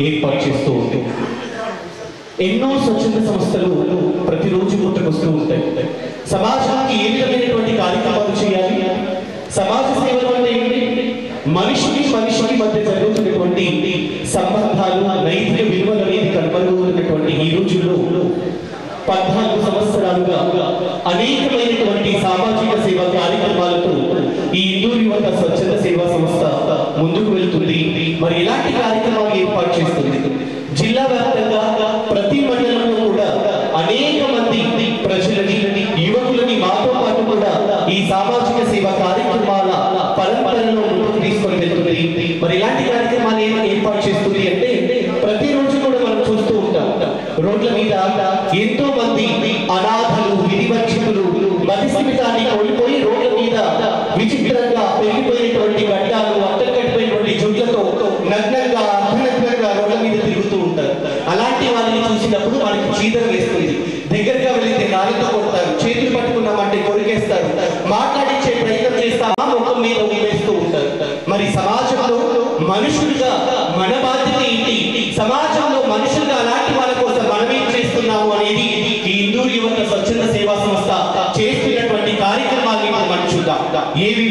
ఏర్పాటు చేస్తూ ఉంటాయి. ఎన్నో స్వచ్ఛంద సంస్థలు ప్రతిరోజు పుట్టుకొస్తూ ఉంటాయి. సమాజానికి ఏ విధమైనటువంటి కార్యక్రమాలు చేయాలి, సమాజ సేవలు అంటే ఏంటి, మనిషికి మధ్య జరుగుతున్నటువంటి సంబంధాలు, నైతిక విలువలు అనేది కనుమరుగుతున్నటువంటి ఈ రోజుల్లో 14 సంవత్సరాలుగా అనేకమైనటువంటి సామాజిక సేవా కార్యక్రమాలతో ఈ ఇందూరు యువత స్వచ్ఛంద సేవా సంస్థ ముందుకు వెళ్తుంది. మరి ఇలాంటి కార్యక్రమాలు ఏర్పాటు చేస్తుంది. జిల్లా వ్యాప్తంగా ప్రతి మండలంలో కూడా అనేక మంది ప్రజలని, యువకులని మాతో పాటు కూడా ఈ సామాజిక సేవా కార్యక్రమాల పరంపరలో ముందుకు తీసుకొని వెళ్తుంది. మరి ఇలాంటి కార్యక్రమాలు ఏర్పాటు చేస్తుంది అంటే ప్రతిరోజు కూడా మనం చూస్తూ ఉంటాం, రోడ్ల మీద ఎంతో మంది అనాథలు, విధివంచితులు మతిస్థిమితాన్ని కోల్పోయి రోడ్ల మీద విచిత్రంగా పెరిగిపోయినటువంటి గడ్డాలు, అట్టకట్టిపోయినటువంటి జుట్లతో నగ్నంగా అర్ధనగ్నంగా రోడ్ల మీద తిరుగుతూ ఉంటారు. అలాంటి వాళ్ళని చూసినప్పుడు మనకి చీదర వేస్తుంది. దగ్గరగా వెళితే నాలుగుతో కొడతారు, చేతులు పట్టుకున్నామంటే కొరికేస్తారు, మాట్లాడించే ప్రయత్నం చేస్తామా ముఖం మీద వేస్తూ ఉంటారు. మరి సమాజంలో మనుషులుగా మన బాధ్యత ఏంటి, సమాజంలో మనుషులుగా అలాంటి వాళ్ళ కోసం మనమేం చేస్తున్నాము అనేది ఈ ఇందూరు యువత స్వచ్ఛంద సేవా సంస్థ చేస్తున్నటువంటి కార్యక్రమాన్ని మనం చూద్దాం. ఏవి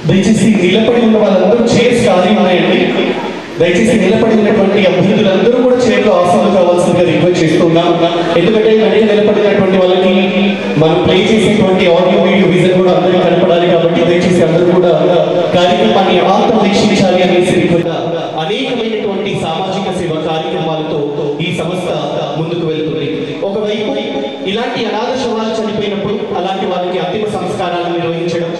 దయచేసి నిలబడి ఉన్న వాళ్ళందరూ చైర్స్ ఖాళీ ఉన్నాయండి. దయచేసి నిలబడి ఉన్నటువంటి అభ్యర్థులందరూ కూడా చైర్లో ఆసనం కావాల్సిందిగా రిక్వెస్ట్ చేస్తున్నాం. ఎందుకంటే వెనక నిలబడినటువంటి వాళ్ళకి మనం ప్లే చేసేటువంటి ఆడియో వీడియో విజన్ కూడా అందరికీ కనపడాలి. కాబట్టి దయచేసి అందరూ కూడా కార్యక్రమాన్ని మాత్రం వీక్షించాలి అనేసి అనేకమైనటువంటి సామాజిక సేవ కార్యక్రమాలతో ఈ సంస్థ ముందుకు వెళ్తుంది. ఒకవైపు ఇలాంటి అనాథ శవాలు చనిపోయినప్పుడు అలాంటి వాళ్ళకి అంతిమ సంస్కారాలను నిర్వహించడం,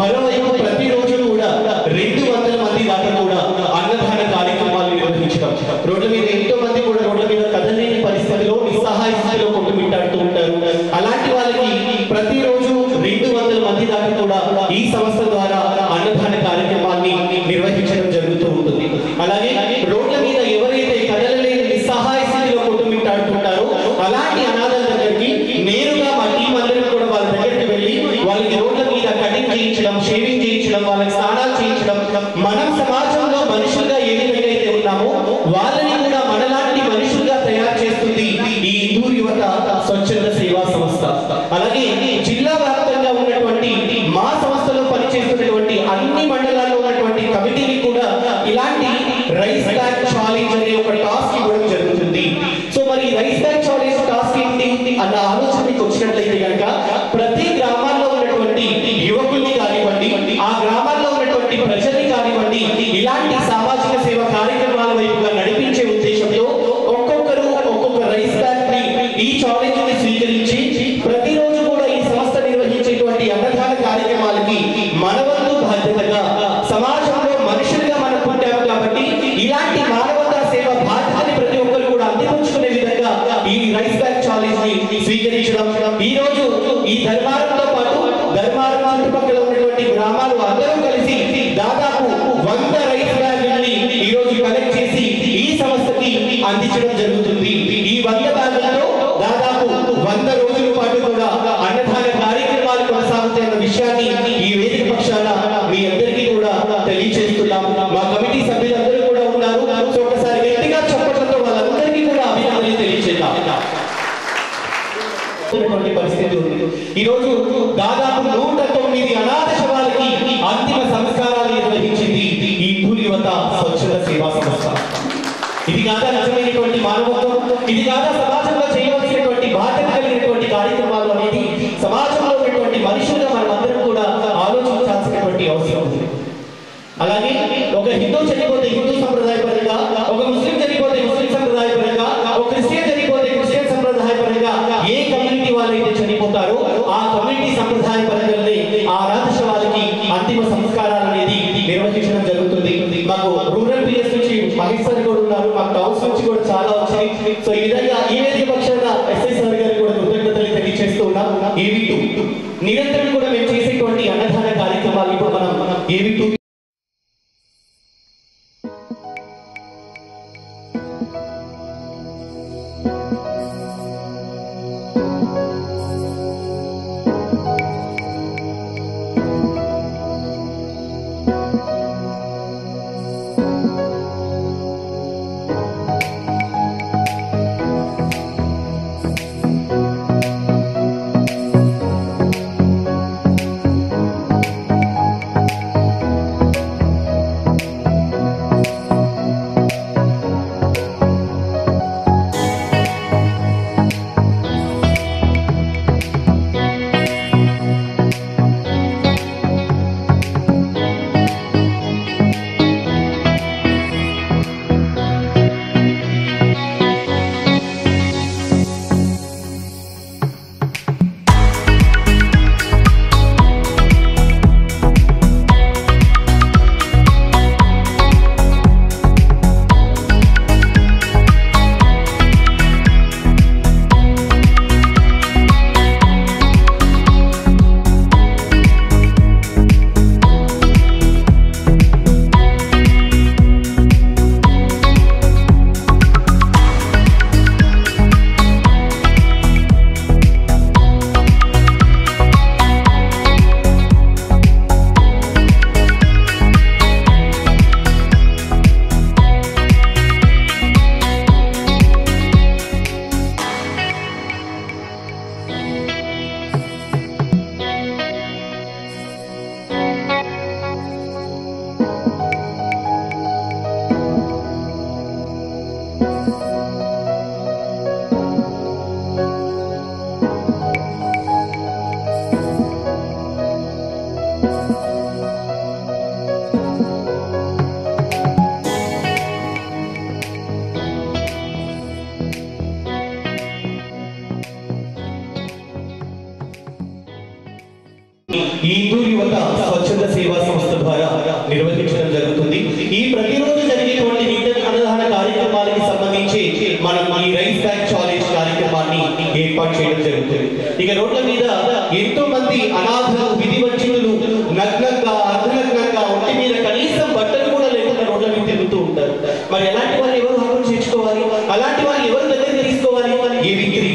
మరోవైపు ప్రతిరోజు కూడా 200 మంది దాకా కూడా అన్నదాన కార్యక్రమాలు నిర్వహించడం. రోడ్ల మీద ఎంతో మంది కూడా రోడ్ల మీద కదలేని పరిస్థితిలో నిస్సహాయ స్థితిలో కొట్టుమిట్టాడుతూ ఉంటారు. అలాంటి వాళ్ళకి ప్రతిరోజు 200 మంది దాకా కూడా ఈ సంస్థ ద్వారా అన్నదాన కార్యక్రమాన్ని నిర్వహించడం జరుగుతూ ఉంటుంది. అలాగే రోడ్ల మీద ఎవరైతే కదలలేని నిస్సహాయ స్థితిలో కొట్టుమిట్టాడుతుంటారో అలాంటి అనాథల దగ్గరికి నేరుగా మా టీం అందరూ కూడా వాళ్ళ దగ్గరికి వెళ్ళి వాళ్ళకి రోడ్ల మీద కటింగ్ చేయించడం, షేవింగ్ చేయించడం, వాళ్ళకి స్నానాలు చేయించడం, మనం సమాజంలో మనుషులుగా ఏ విధంగా అయితే ఉన్నామో వాళ్ళని కూడా మనలాంటి మనుషులుగా తయారు చేస్తుంది ఈ ఇందూరు యువత స్వచ్ఛంద సేవా సంస్థ. అలాగే జిల్లా వ్యాప్తంగా ఉన్నటువంటి మా సంస్థలో పనిచేస్తున్నటువంటి అన్ని మండలాల్లో ఉన్నటువంటి కమిటీని కూడా ఇలాంటి రైస్ బ్యాగ్ ఛాలెంజ్ అనే ఒక టాస్క్ ఇవ్వడం జరుగుతుంది. సో మరి రైస్ బ్యాగ్ ఛాలెంజ్ టాస్క్ ఏంటి అన్న ఆలోచనకి వచ్చినట్లయితే కనుక ప్రతి గ్రామాల్లో ఉన్నటువంటి యువకుల్ని కానివ్వండి, ఆ గ్రామాల్లో ఉన్నటువంటి ప్రజల్ని కానివ్వండి, ఇలాంటి సామాజిక సేవ కార్యక్రమాల వైపుగా నడిపించే ఉద్దేశంతో ఒక్కొక్కరు ఒక్కొక్క రైస్ బ్యాగ్ ని ఈ ఛాలెంజ్ ని స్వీకరించి ప్రతిరోజు కూడా ఈ సంస్థ నిర్వహించేటువంటి అన్నదాన కార్యక్రమాలకి మన వంతు బాధ్యతగా సమాజంలో మనుషులుగా మనం పుట్టాము కాబట్టి ఇలాంటి మానవతా సేవ బాధ్యతని ప్రతి ఒక్కరు కూడా అందిపుచ్చుకునే విధంగా ఈ రైస్ బ్యాగ్ ఛాలెంజ్ ని స్వీకరించడం. ఈ రోజు ఈ ధర్మారంతో పాటు ధర్మారం చుట్టుపక్కల ఉన్నటువంటి గ్రామాలు అందరూ కలిసి దాదాపు 100 రైస్ బ్యాగుల్ని ఈ రోజు కలెక్ట్ చేసి ఈ సంస్థకి అందించడం జరుగుతుంది. ఈ 100 బ్యాగులతో దాదాపు 100 రోజుల పాటు కూడా అన్నదాన కార్యక్రమాలు కొనసాగుతున్న విషయాన్ని ఈ వేదిక పక్షాన మీ అందరికీ కూడా తెలియజేస్తున్నాం. మా కమిటీ సభ్యులందరూ కూడా ఉన్నారు. సో ఒకసారి గట్టిగా చెప్పడంతో వాళ్ళందరికీ కూడా అభినందనలు తెలియజేద్దాం. పరిస్థితి ఉంది. ఈ రోజు దాదాపు 109 అనాథ శవాలకి అంతిమ సంస్కారాలు నిర్వహించింది ఈ ఇందూరు యువత స్వచ్ఛంద సేవా సంస్థ. ఇది కాదా నిజమైనటువంటి మానవత్వం? ఇది కాదా సమాజంలో చేయవలసినటువంటి బాధ్యత కలిగినటువంటి కార్యక్రమాలు అనేది సమాజంలో ఉన్నటువంటి మనుషులుగా మనం అందరం కూడా ఆలోచించాల్సినటువంటి అవసరం ఉంది. అలాగే ఒక హిందూ చనిపోతే హిందూ సంప్రదాయపరంగా, ఒక ముస్లిం చనిపోతే ముస్లిం సంప్రదాయపరంగా, ఒక క్రిస్టియన్ చనిపోతే క్రిస్టియన్ సంప్రదాయపరంగా ఏ కమ్యూనిటీ వాళ్ళైతే చనిపోతారో ఆ కమ్యూనిటీ సంప్రదాయ పరంగానే ఆ అనాథ శవాలకి అంతిమ సంస్కారాలు అనేది నిర్వహించడం జరుగుతుంది. మాకు రూరల్ పిఎస్ నుంచి మహేష్ సార్ కూడా ఉన్నారు, మాకు టౌన్స్ నుంచి కూడా చాలా వచ్చాయి. సో ఈ విధంగా ఈ వేదిక పక్షంగా ఎస్ఐ సార్ గారికి కూడా కృతజ్ఞతలు తెలియజేస్తూ ఉన్నాం. ఏవి2 నిరంతరం కూడా మేము చేసేటువంటి అన్నదాన కార్యక్రమాలు ఇప్పుడు మనం ఏవి2 ఈ ఇందూరు యువత స్వచ్ఛంద సేవా సంస్థ ద్వారా నిర్వహించడం జరుగుతుంది. ఈ ప్రతిరోజు జరిగేటువంటి వివిధ అన్నదాన కార్యక్రమాలకు సంబంధించి మనం ఈ రైస్ బ్యాగ్ ఛాలెంజ్ కార్యక్రమాన్ని ఏర్పాటు చేయడం జరుగుతుంది. ఇక రోడ్ల మీద ఎంతో మంది అనాథలు, విధివంచులు నగ్నంగా, అర్ధనగ్నంగా, ఒంటి మీద కనీసం బట్టలు కూడా లేకుండా రోడ్ల మీద తిరుగుతూ ఉంటారు. మరి ఎలాంటి వారు ఎవరు హారం చేర్చుకోవాలి, అలాంటి వారు ఎవరు దగ్గర తీసుకోవాలి, ఏ విక్రీ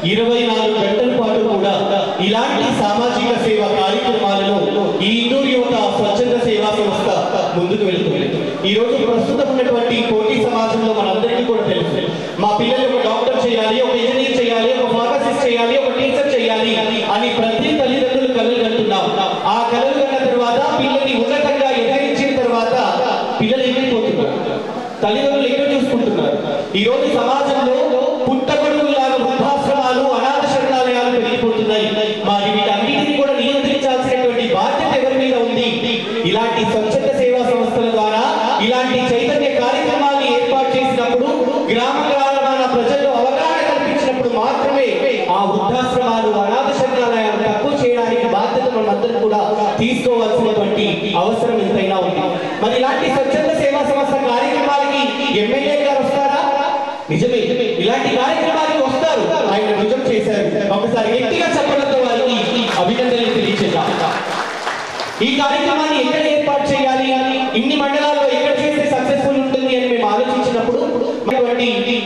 24 గంటల పాటు కూడా ఇలాంటి సామాజిక సేవా కార్యక్రమాలలో ఈ ఇందూరు యువత స్వచ్ఛంద సేవా సంస్థ ముందుకు వెళ్తుంది. ఈ రోజు ప్రస్తుతం ఉన్నటువంటి పోటీ సమాజంలో మనందరికీ కూడా తెలుసు, మా పిల్లలు ఒక డాక్టర్ చేయాలి, ఒక ఇంజనీర్ చేయాలి, ఒక ఫార్మసిస్ట్ చేయాలి, ఒక టీచర్ చేయాలి అని ప్రతి తల్లిదండ్రులు కలలు కంటున్నాం. ఆ కలలు కన్న తర్వాత పిల్లల్ని ఉన్నతంగా ఎదిరించిన తర్వాత పిల్లలు ఎగిరిపోతున్నారు, తల్లిదండ్రులు ఎక్కడ చూసుకుంటున్నారు. ఈ రోజు సమాజంలో పుట్టగొడుగులాగా వృద్ధాశ్రమాలు, అనాథ శరణాలయాలు పెరిగిపోతున్నాయి. మరి వీటన్నిటిని కూడా నియంత్రించాల్సినటువంటి బాధ్యత ఎవరి మీద ఉంది? ఇలాంటి స్వచ్ఛంద సేవా సంస్థల ద్వారా ఇలాంటి చైతన్య కార్యక్రమాలు ఏర్పాటు చేసినప్పుడు, గ్రామ గ్రామాల ప్రజల్లో అవగాహన కల్పించినప్పుడు మాత్రమే ఆ వృద్ధాశ్రమాలు, అనాథ శరణాలయాలు తక్కువ చేయడానికి బాధ్యత మనందరం కూడా తీసుకోవాల్సినటువంటి అవసరం ఎంతైనా ఉంది. మరి ఇలాంటి స్వచ్ఛంద సేవా సంస్థ కార్యక్రమాలకి ఎమ్మెల్యే గారు వస్తారా? నిజమే, ఇలాంటి కార్యక్రమాలకు వస్తారు. ఆయన రుజువు చేశారు. ఒకసారి గట్టిగా చెప్పడంతో వారికి అభినందనలు తెలియజేద్దాం. ఈ కార్యక్రమాన్ని ఎక్కడ ఏర్పాటు చేయాలి, ఇన్ని మండలాల్లో ఎక్కడ చేస్తే సక్సెస్ఫుల్ ఉంటుంది అని మేము ఆలోచించినప్పుడు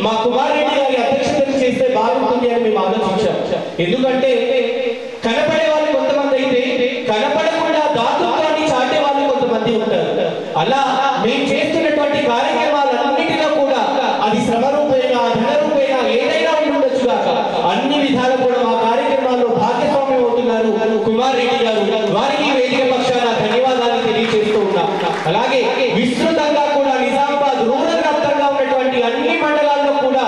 మా కుమార్ రెడ్డి గారి అధ్యక్షతను చేస్తే బాగుంటుంది అని మేము ఆలోచించాం. ఎందుకంటే కనపడే వాళ్ళు కొంతమంది అయితే కనపడకుండా దాతృత్వాన్ని చాటే వాళ్ళు కొంతమంది ఉంటారు. అలా మేము చేస్తున్నటువంటి కార్యక్రమాలన్నిటిలో కూడా అది శ్రమ రూపేణ, ధన రూపేణ ఏదైనా ఉండొచ్చు కాక అన్ని విధాలు కూడా మా కార్యక్రమాల్లో భాగస్వామ్యం అవుతున్నారు కుమార్ రెడ్డి గారు. వారికి వేదిక పక్షాన ధన్యవాదాలు తెలియజేస్తూ ఉన్నాం. అలాగే విస్తృతంగా కూడా నిజామాబాద్ రూరల్ వ్యాప్తంగా ఉన్నటువంటి అన్ని మండలాల్లో కూడా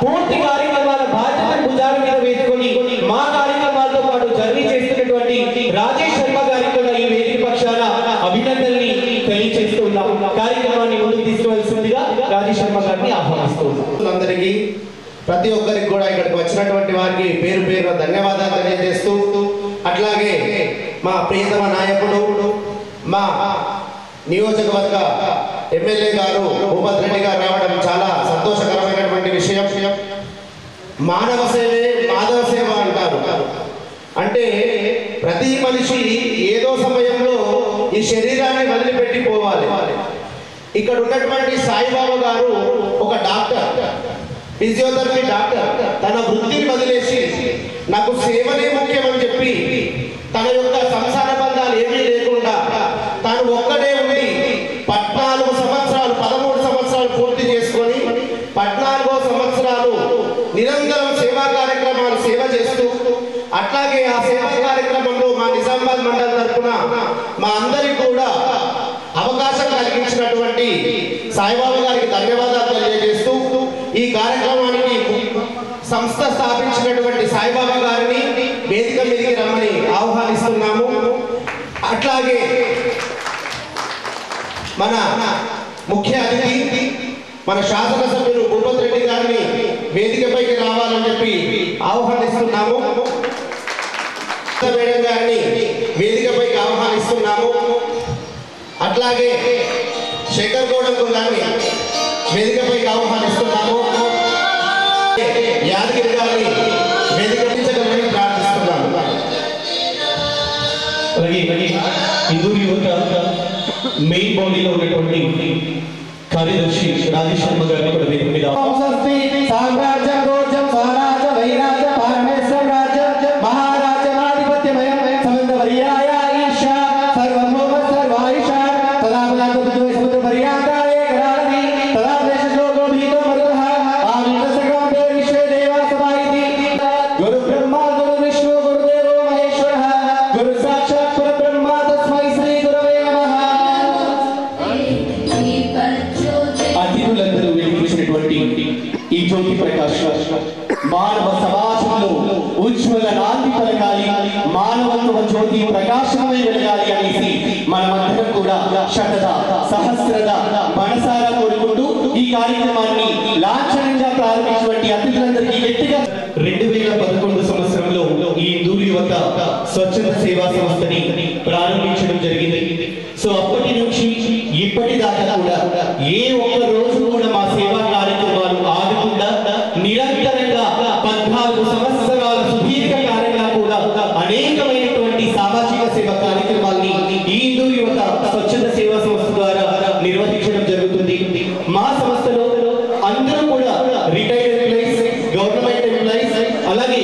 పూర్తి కార్యక్రమాల బాధ్యతను భుజాల మీద వేసుకొని మా కార్యక్రమాలతో పాటు జర్నీ చేస్తున్నటువంటి రాజేష్ శర్మ గారికి కూడా ఈ వేదిక పక్షాన అభినందనని తెలియజేస్తూ ఉన్నాం. కార్యక్రమాన్ని ముందుకు తీసుకువెళ్తుందిగా రాజేష్ శర్మ గారిని ఆహ్వానిస్తూ ఉన్నాం. అందరికీ, ప్రతి ఒక్కరికి కూడా ఇక్కడికి వచ్చినటువంటి వారికి పేరు పేరు ధన్యవాదాలు తెలియజేస్తూ, అట్లాగే మా ప్రియతమ నాయకుడు, మా నియోజకవర్గ ఎమ్మెల్యే గారు భూపత్ రెడ్డి గారు రావడం చాలా సంతోషకరమైనటువంటి విషయం. మానవ సేవే మాధవ సేవ అంటారు. అంటే ప్రతి మనిషి ఏదో సమయంలో ఈ శరీరాన్ని వదిలిపెట్టి పోవాలి. ఇక్కడ ఉన్నటువంటి సాయిబాబా గారు ఒక డాక్టర్, ఫిజియోథెరపీ డాక్టర్. తన వృత్తిని వదిలేసి నాకు సేవనే ముఖ్యమని చెప్పి తన యొక్క సంసార బంధాలు ఏమీ లేకుండా తాను ఒక్కడే ఉండి 14 సంవత్సరాలు 13 సంవత్సరాలు పూర్తి చేసుకొని 14వ సంవత్సరాలు నిరంతరం సేవా కార్యక్రమాలు సేవ చేస్తూ, అట్లాగే ఆ సేవా కార్యక్రమంలో మా నిజామాబాద్ మండలం తరఫున మా అందరికీ కూడా అవకాశం కలిగించినటువంటి సాయిబాబా గారికి ధన్యవాదాలు తెలియజేస్తూ, ఈ కార్యక్రమానికి సంస్థ స్థాపించినటువంటి సాయిబాబా గారిని వేదిక మీదకి రమ్మని ఆహ్వానిస్తున్నాము. అట్లాగే మన ముఖ్య అతిథి మన శాసనసభ్యులు భూపత్ రెడ్డి గారిని వేదికపైకి రావాలని చెప్పి ఆహ్వానిస్తున్నాము. మేడం గారిని వేదికపైకి ఆహ్వానిస్తున్నాము. అట్లాగే శేఖర్ గౌడకు గారిని వేదికపైకి ఆహ్వానిస్తున్నాము. యాదగిరి గారిని వేదికపించగలని ప్రార్థిస్తున్నాము. ఇందూరు యువత మెయిన్ బాడీలో ఉన్నటువంటి కార్యదర్శి రాజేష్ శర్మ గారిని కూడా వేదిక మీద సామ్రాజ్యం రోజం స్వరాజ్య వైరాజ పరమేశ్వర రాజ మహారాజమాధిపత్యమయం సమంత పర్యాయ ఈశా సర్వభౌమ సర్వాయుష తదా సముద్ర పర్యాకాయ గరాణి తదా దేశ శ్లోకో భీతో మరుదః ఆవిత సగంభే విశ్వే దేవా సమాయితి గురు బ్రహ్మ గురు విష్ణు గురుదేవో మహేశ్వరః గురు సాక్షాత్ పరబ్రహ్మ తస్మై శ్రీ గురవే నమః. అతిథులందరూ వెలిగించినటువంటి ఈ జ్యోతి ప్రకాశ్ మానవ సమాజంలో ఉజ్వల నాంది పలకాలి, మానవత్వ జ్యోతి ప్రకాశమై వెలగాలి అనేసి మనమందరం కూడా శతద సహస్రద మనసారా కోరుకుంటూ ఈ కార్యక్రమాన్ని లాంఛనంగా ప్రారంభించినటువంటి అతిథులందరికీ గట్టిగా 2011 సంవత్సరంలో ఈ ఇందూరు యువత స్వచ్ఛంద సేవా సంస్థని ప్రారంభించడం జరిగింది. సో అప్పటి నుంచి ఇప్పటిదాకా కూడా ఏ ఒక్క రోజు కూడా మా సేవా కార్యక్రమాలు ఆగకుండా నిరంతరంగా 14 సంవత్సరాల సుదీర్ఘ కాలంగా కూడా అనేకమైనటువంటి సామాజిక సేవ కార్యక్రమాల్ని ఈ ఇందూరు యువత స్వచ్ఛంద సేవా సంస్థ ద్వారా నిర్వహించడం జరుగుతుంది. మా సంస్థలో అందరూ కూడా రిటైర్డ్ ఎంప్లాయీస్, గవర్నమెంట్ ఎంప్లాయీస్, అలాగే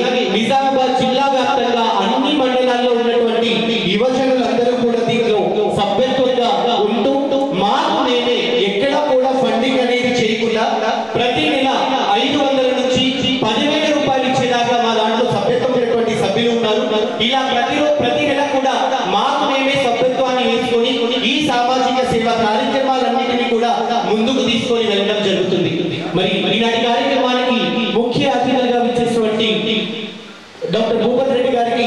ఇలా ప్రతి నెల కూడా మాకు మేమే సభ్యత్వాన్ని వేసుకొని ఈ సామాజిక సేవా కార్యక్రమాలన్నింటినీ కూడా ముందుకు తీసుకొని వెళ్ళడం జరుగుతుంది. మరి ఈనాటి కార్యక్రమానికి ముఖ్య అతిథులుగా విచ్చేసినటువంటి డాక్టర్ భూపత్ రెడ్డి గారికి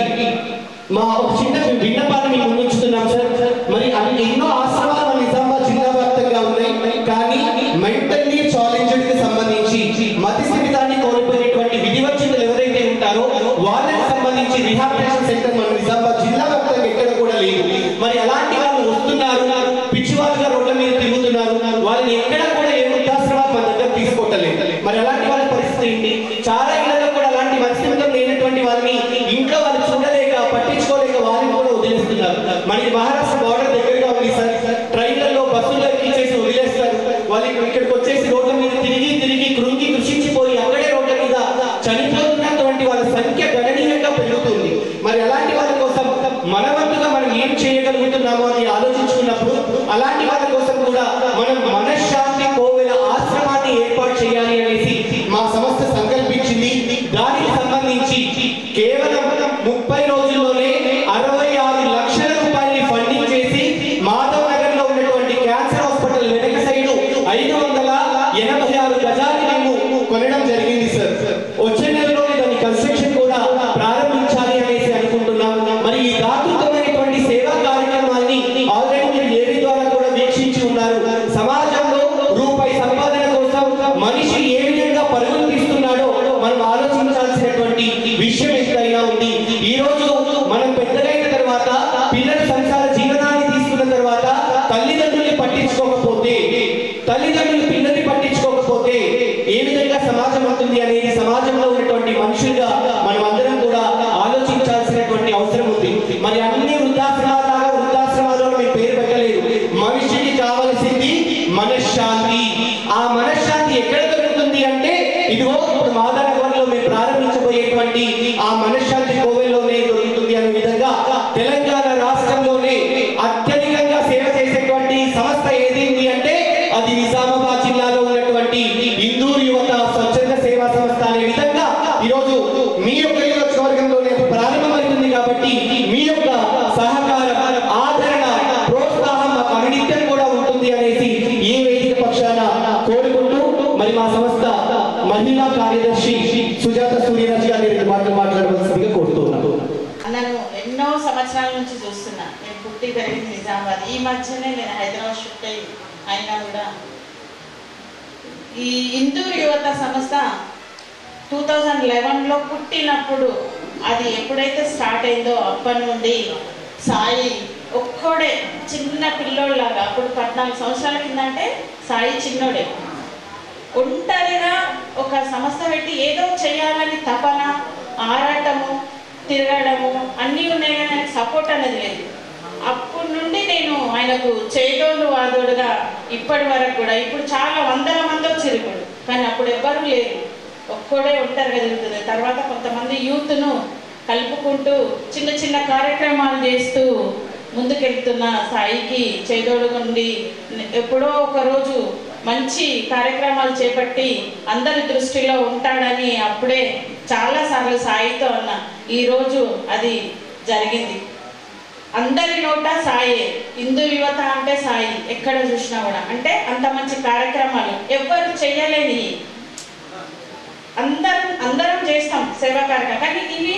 మా ఒక చిన్న విన్నపాన్ని మేము ముందుంచుతున్నాం సార్. మరి అవి ఎన్నో ఆశ్రమాలు మన నిజామాబాద్ జిల్లా వ్యాప్తంగా ఉన్నాయి. కానీ మెంటల్లీ ఛాలెంజ్డ్ కి సంబంధించి మతి స్థిమితాన్ని కోల్పోయినటువంటి విధివచ్చులు ఎవరైతే ఉంటారో వాళ్ళకి సంబంధించి రిహాబిలిటేషన్ సెంటర్ మన నిజామాబాద్ జిల్లా వ్యాప్తంగా ఎక్కడ కూడా లేదు. మరి అలాంటి వాళ్ళు వస్తున్నారు, పిచ్చివాళ్ళుగా రోడ్ల మీద తిరుగుతున్నారు. వాళ్ళని ఎక్కడ కూడా ఏ వృద్ధాశ్రమాలు మన దగ్గర తీసుకోవట్లేదు. మరి అలాంటి వాళ్ళ పరిస్థితి ఏంటి? చాలా ఇళ్లలో కూడా అలాంటి మత్స్యమితం లేనటువంటి వాళ్ళని ఇంట్లో వాళ్ళు చూడలేక పట్టించుకోలేక వాళ్ళని కూడా వదిలేస్తున్నారు. మనకి మహారాష్ట్ర బార్డర్ దగ్గరగా ఉంది సార్. ట్రైన్లలో బస్సుల్లో ఎక్కించేసి వదిలేస్తారు. వాళ్ళు ఇక్కడికి వచ్చేసి రోడ్ల మీద తిరిగి కృంగి కృషించిపోయి అక్కడే రోడ్ల మీద చనిపోతున్నటువంటి వాళ్ళ సంఖ్య గణనీయంగా పెరుగుతుంది. మరి అలాంటి వాళ్ళ కోసం మన వంతుగా మనం ఏం చేయగలుగుతున్నామో అని ఆలోచించుకున్నప్పుడు అలాంటి వాళ్ళ కోసం కూడా మనం మనశ్శాంతి కోవెల ఆశ్రమాన్ని ఏర్పాటు చేయాలి అనేసి మా సంస్థ సంకల్పించింది. దానికి సంబంధించి కేవలం 30 రోజుల్లోనే 66 లక్షల రూపాయలని ఫండింగ్ చేసి మాధవ్ నగర్ లో ఉన్నటువంటి క్యాన్సర్ హాస్పిటల్ వెనక సైడ్ 586 గజాలు మేము కొనడం జరిగింది సార్. వచ్చే నెలలోనే దాని కన్స్ట్రక్షన్ కూడా ప్రారంభించాలి అనేసి అనుకుంటున్నాం. మరి ఈ దాతృత్వమైనటువంటి సేవా కార్యక్రమాన్ని ఆల్రెడీ మీరు ఏవి ద్వారా కూడా వీక్షించి ఉన్నారు. సమాజంలో రూపాయి సంపాదన కోసం మనిషి ఏ విధంగా పరుగులు తీస్తున్నాడో మనం ఆలోచించాల్సినటువంటి విషయం ఎంతైనా ఉంది. ఈ రోజు మనం పెద్దలైన తర్వాత పిల్లల సంసార జీవనాన్ని తీసుకున్న తర్వాత తల్లిదండ్రుల్ని పట్టించుకోకపోతే, తల్లిదండ్రులు పిల్లల్ని పట్టించుకోకపోతే ఏ విధంగా సమాజం అవుతుంది అనేది సమాజంలో ఉన్నటువంటి మనుషులుగా మనం అందరం కూడా ఆలోచించాల్సినటువంటి అవసరం ఉంది. మరి అన్ని వృద్ధాశ్రమాలలో మేము పేరు పెట్టలేదు. మనిషికి కావలసింది మనశ్శాంతి. ఆ మనశ్శాంతి ఎక్కడ దొరుకుతుంది అంటే ఇదిగో ఇప్పుడు మాదానగర్లో మేము ప్రారంభించబోయేటువంటి ఆ మనశ్శాంతి కోవెల్లోనే దొరుకుతుంది అనే విధంగా తెలంగాణ రాష్ట్రంలోనే అత్యధికంగా సేవ చేసేటువంటి సంస్థ ఏది అంటే అది నిజామాబాద్ జిల్లాలో ఉన్నటువంటి హిందూ యువత స్వచ్ఛంద సేవా సంస్థ అనే విధంగా ఈరోజు మీ యొక్క నియోజకవర్గంలోనే ప్రారంభమవుతుంది. కాబట్టి మీ యొక్క సహకారం, ఆదరణ, ప్రోత్సాహం మాకు అనునిత్యం కూడా ఉంటుంది అనేసి ఈ వేదిక పక్షాన కోరుకుంటూ మరి మా సంస్థ మహిళా కార్యదర్శి సుజాత సూర్యరాజు గారి 2 మాటలు మాట్లాడవలసిందిగా కోరుతున్నాను. నన్ను ఎన్నో సంవత్సరాల నుంచి చూస్తున్నా. నేను పుట్టి పెరిగింది నిజామాబాద్. ఈ మధ్యనే నేను హైదరాబాద్ షిఫ్ట్ అయినా కూడా ఈ హిందూ యువత సంస్థ 2011లో పుట్టినప్పుడు అది ఎప్పుడైతే స్టార్ట్ అయిందో అప్పటి నుండి సాయి ఒక్కడే చిన్న పిల్లోళ్ళలాగా, అప్పుడు 14 సంవత్సరాల కింద అంటే సాయి చిన్నోడే, ఒంటరిగా ఒక సంస్థ పెట్టి ఏదో చేయాలని తపన, ఆరాటము, తిరగడము అన్నీ ఉన్నాయి. కానీ ఆయనకు సపోర్ట్ అనేది లేదు. అప్పటి నుండి నేను ఆయనకు చేదోడు వాదోడుగా ఇప్పటి వరకు కూడా, ఇప్పుడు చాలా వందల మంది వచ్చారు కానీ అప్పుడు ఎవ్వరూ లేరు. ఒక్కడే ఒంటరిగా జరుగుతుంది. తర్వాత కొంతమంది యూత్ను కలుపుకుంటూ చిన్న చిన్న కార్యక్రమాలు చేస్తూ ముందుకెళ్తున్న సాయికి చేదోడుగుండి ఎప్పుడో ఒకరోజు మంచి కార్యక్రమాలు చేపట్టి అందరి దృష్టిలో ఉంటాడని అప్పుడే చాలాసార్లు సాయితో అన్న. ఈరోజు అది జరిగింది. అందరి నోట సాయే, హిందూ యువత అంటే సాయి ఎక్కడ చూసినా కూడా. అంటే అంత మంచి కార్యక్రమాలు ఎవ్వరు చెయ్యలేని, అందరం చేస్తాం సేవా కార్యక్రమం, కానీ ఇవి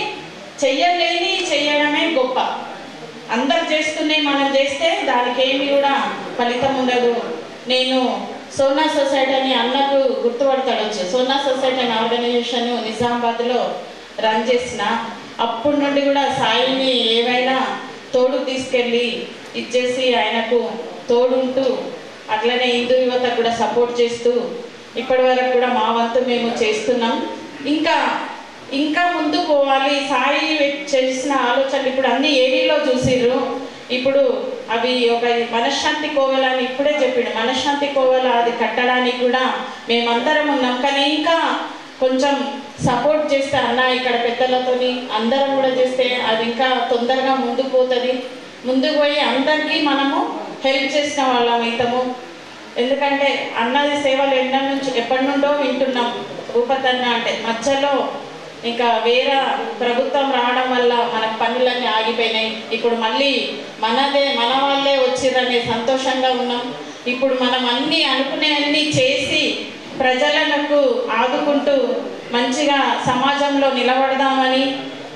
చెయ్యడమే గొప్ప. అందరు చేస్తున్నాయి, మనం చేస్తే దానికి ఏమి కూడా ఫలితం ఉండదు. నేను సోనా సొసైటీ అని అన్నకు గుర్తుపడతాడు వచ్చి, సోనా సొసైటీ అనే ఆర్గనైజేషన్ నిజామాబాద్లో రన్ చేసిన. అప్పటి నుండి కూడా సాయిని ఏవైనా తోడు తీసుకెళ్ళి ఇచ్చేసి ఆయనకు తోడుంటూ అట్లనే హిందూ యువత కూడా సపోర్ట్ చేస్తూ ఇప్పటి వరకు కూడా మా వంతు మేము చేస్తున్నాం. ఇంకా ముందు పోవాలి. సాయి చేసిన ఆలోచనలు ఇప్పుడు అన్ని ఏరియాలో చూసిర్రు. ఇప్పుడు అవి ఒక మనశ్శాంతి కోవెల అని ఇప్పుడే చెప్పిండు. మనశ్శాంతి కోవెల అది కట్టడానికి కూడా మేమందరం ఉన్నాం. కానీ ఇంకా కొంచెం సపోర్ట్ చేస్తే అన్న ఇక్కడ పెద్దలతోని అందరం కూడా చేస్తే అది ఇంకా తొందరగా ముందుకు పోతుంది. ముందుకు పోయి అందరికీ మనము హెల్ప్ చేసిన వాళ్ళం అవుతాము. ఎందుకంటే అన్నది సేవలు ఎప్పటి నుండో వింటున్నాం. రూపతన్న అంటే మధ్యలో ఇంకా వేరే ప్రభుత్వం రావడం వల్ల మన పనులన్నీ ఆగిపోయినాయి. ఇప్పుడు మళ్ళీ మన వాళ్ళే వచ్చిరనే సంతోషంగా ఉన్నాం. ఇప్పుడు మనం అనుకునేవన్నీ చేసి ప్రజలకు ఆదుకుంటూ మంచిగా సమాజంలో నిలబడదామని,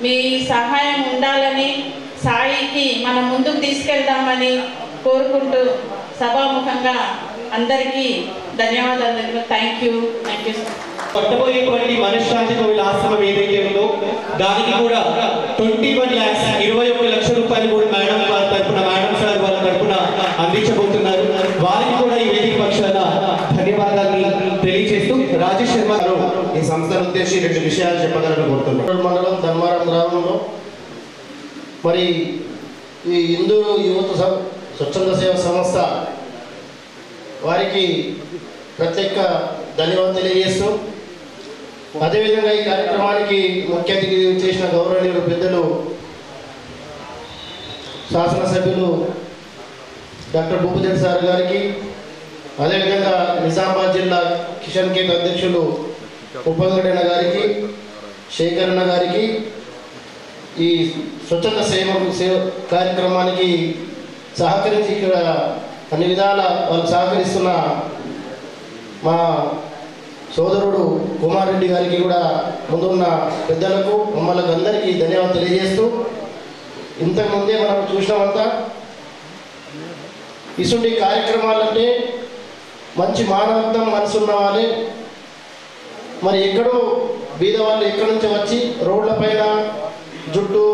మీ సహాయం ఉండాలని, సాయికి మనం ముందుకు తీసుకెళ్దామని కోరుకుంటూ సభాముఖంగా అందరికీ ధన్యవాదాలు. Thank you. పట్టబోయేటువంటి మనశ్శాంతి కోవిల ఆశ్రమం ఏదైతే ఉందో దానికి కూడా 21 lakhs 21 లక్షల రూపాయలు కూడా మేడం వారి తరఫున, మేడం సార్ వారి తరఫున అందించబోతున్నారు. వారికి కూడా ఈ వేదిక పక్షాన ధన్యవాదాలు తెలియజేస్తూ రాజేష్ శర్మ గారు ఈ సంస్థను ఉద్దేశించి 2 విషయాలు చెప్పగలను కోరుతున్నాను. మండలం ధర్మారం గ్రామంలో మరి ఈ హిందూ యువత స్వచ్ఛంద సేవ సంస్థ వారికి ప్రత్యేక ధన్యవాదాలు తెలియజేస్తూ, అదేవిధంగా ఈ కార్యక్రమానికి ముఖ్య అతిథి చేసిన గౌరవనీయులు పెద్దలు శాసనసభ్యులు డాక్టర్ భూపతి సార్ గారికి, అదేవిధంగా నిజామాబాద్ జిల్లా కిషన్ కేట్ అధ్యక్షులు ఉపగడన గారికి, శేఖరణ గారికి, ఈ స్వచ్ఛంద సేవ కార్యక్రమానికి సహకరించి ఇక్కడ అన్ని విధాల వాళ్ళు సహకరిస్తున్న మా సోదరుడు కుమార్ రెడ్డి గారికి కూడా ముందున్న పెద్దలకు మమ్మల్ని అందరికీ ధన్యవాదాలు తెలియజేస్తూ, ఇంతకుముందే మనం చూసినామంతా ఇటువంటి కార్యక్రమాలంటే మంచి మానవత్వం మనసున్న వాళ్ళే, మరి ఎక్కడో బీద వాళ్ళు ఎక్కడి నుంచి వచ్చి రోడ్ల పైన జుట్టు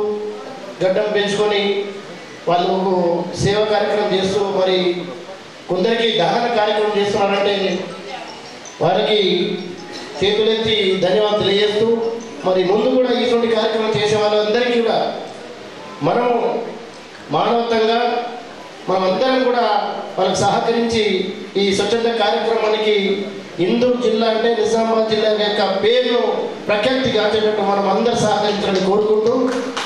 గడ్డం పెంచుకొని వాళ్ళు సేవా కార్యక్రమం చేస్తూ మరి కొందరికి దహన కార్యక్రమం చేస్తున్నారంటే వారికి చేతులెత్తి ధన్యవాదాలు తెలియజేస్తూ, మరి ముందు కూడా ఇటువంటి కార్యక్రమం చేసే వాళ్ళందరికీ కూడా మనము మానవత్వంగా మనమందరం కూడా వాళ్ళకి సహకరించి ఈ స్వచ్ఛంద కార్యక్రమానికి హిందూ జిల్లా అంటే నిజామాబాద్ జిల్లా యొక్క పేరును ప్రఖ్యాతి గాంచేటట్టు మనం అందరూ సహకరించాలని కోరుకుంటూ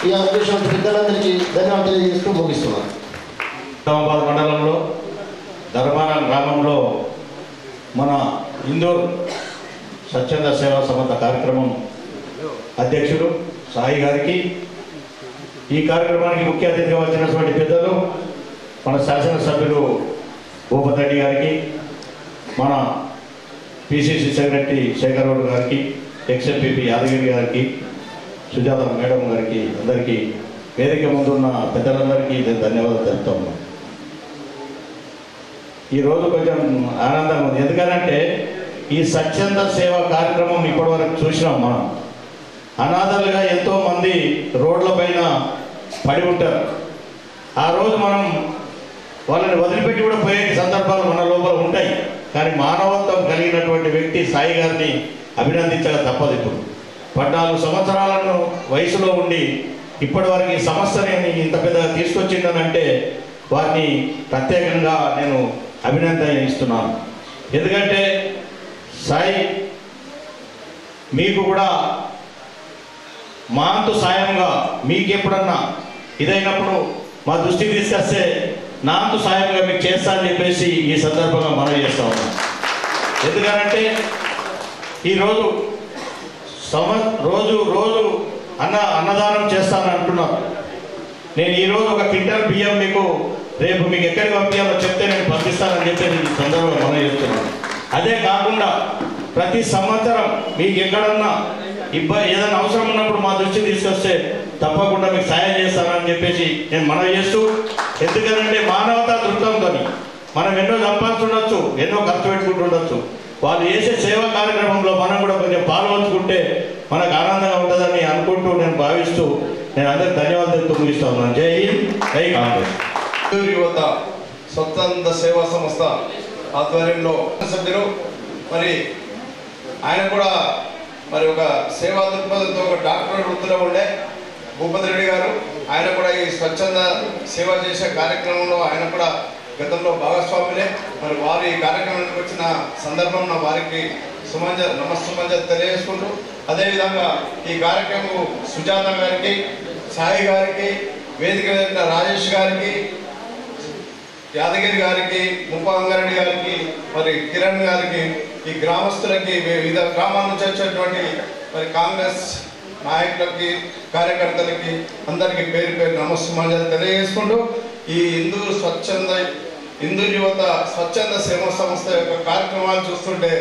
ఈ అవకాశం పెద్దలందరికీ ధన్యవాదాలు తెలియజేస్తూ ముగిస్తున్నాను. నిజామాబాద్ మండలంలో ధర్మారం గ్రామంలో మన హిందూ స్వచ్ఛంద సేవా సంస్థ కార్యక్రమం అధ్యక్షుడు సాయి గారికి, ఈ కార్యక్రమానికి ముఖ్య అతిథిగా వచ్చినటువంటి పెద్దలు మన శాసనసభ్యులు భూపతి రెడ్డి గారికి, మన పిసిసి సెక్రటరీ శేఖర్ గారికి, ఎక్స్ఎంపీపీ యాదగిరి గారికి, సుజాత మేడం గారికి, అందరికీ వేదిక ముందున్న పెద్దలందరికీ ధన్యవాదాలు తెలుపుతా ఉన్నాం. ఈరోజు కొంచెం ఆనందంగా ఉంది, ఎందుకనంటే ఈ స్వచ్ఛంద సేవా కార్యక్రమం ఇప్పటివరకు చూసినాం. మనం అనాథలుగా ఎంతోమంది రోడ్ల పైన పడి ఉంటారు. ఆ రోజు మనం వాళ్ళని వదిలిపెట్టి కూడా పోయే సందర్భాలు మన లోపల ఉంటాయి. కానీ మానవత్వం కలిగినటువంటి వ్యక్తి సాయి గారిని అభినందించక తప్పదు. ఇప్పుడు 14 సంవత్సరాలను వయసులో ఉండి ఇప్పటి వరకు ఈ సమస్యని ఇంత పెద్దగా తీసుకొచ్చిందనంటే వారిని ప్రత్యేకంగా నేను అభినందనిస్తున్నాను. ఎందుకంటే సాయి మీకు కూడా మా అంతు సాయంగా మీకు ఎప్పుడన్నా ఇదైనప్పుడు మా దృష్టికి తీసుకొస్తే నా అంతు సాయంగా మీకు చేస్తా అని చెప్పేసి ఈ సందర్భంగా మనవి చేస్తా ఉన్నాం. ఎందుకంటే ఈరోజు రోజు అన్నదానం చేస్తానని అంటున్నాను. నేను ఈరోజు 1 క్వింటాల్ బియ్యం మీకు రేపు మీకు ఎక్కడికి పంపించాలో చెప్తే నేను పంపిస్తానని చెప్పేసి ఈ సందర్భంగా మనవి చేస్తున్నాను. అదే కాకుండా ప్రతి సంవత్సరం మీకు ఎక్కడన్నా ఏదైనా అవసరం ఉన్నప్పుడు మా దృష్టికి తీసుకొస్తే తప్పకుండా మీకు సాయం చేస్తానని చెప్పేసి నేను మనవి చేస్తూ, ఎందుకంటే మానవతా దృక్పథంతో మనం ఎన్నో సంపాదించుండొచ్చు, ఎన్నో ఖర్చు పెట్టుకుంటుండొచ్చు. వాళ్ళు చేసే సేవా కార్యక్రమంలో మనం కూడా కొంచెం పాల్గొంచుకుంటే మనకు ఆనందంగా ఉంటుందని అనుకుంటూ నేను భావిస్తూ నేను అందరికి ధన్యవాదాలు ముగిస్తా ఉన్నాను. జై హింద్, జై కాంగ్రెస్. యువత స్వచ్ఛంద సేవా సంస్థ ఆధ్వర్యంలో సభ్యులు మరి ఆయన కూడా మరి ఒక సేవా దృక్పథంతో ఒక డాక్టర్ వృత్తిలో ఉండే భూపతి రెడ్డి గారు, ఆయన కూడా ఈ స్వచ్ఛంద సేవ చేసే కార్యక్రమంలో ఆయన కూడా గతంలో భాగస్వాములే. మరి వారు ఈ కార్యక్రమానికి వచ్చిన సందర్భంలో వారికి నమస్సుమంజ తెలియజేసుకుంటూ, అదేవిధంగా ఈ కార్యక్రమం సుజాత గారికి, సాయి గారికి, వేదిక రాజేష్ గారికి, యాదగిరి గారికి, ముప్పంగారెడ్డి గారికి, మరి కిరణ్ గారికి, ఈ గ్రామస్తులకి వివిధ గ్రామాల నుంచి వచ్చేటువంటి మరి కాంగ్రెస్ నాయకులకి కార్యకర్తలకి అందరికీ పేరు పేరు నమస్కారాలు తెలియజేసుకుంటూ ఈ హిందూ యువత స్వచ్ఛంద సేవా సంస్థ యొక్క కార్యక్రమాలు చూస్తుంటే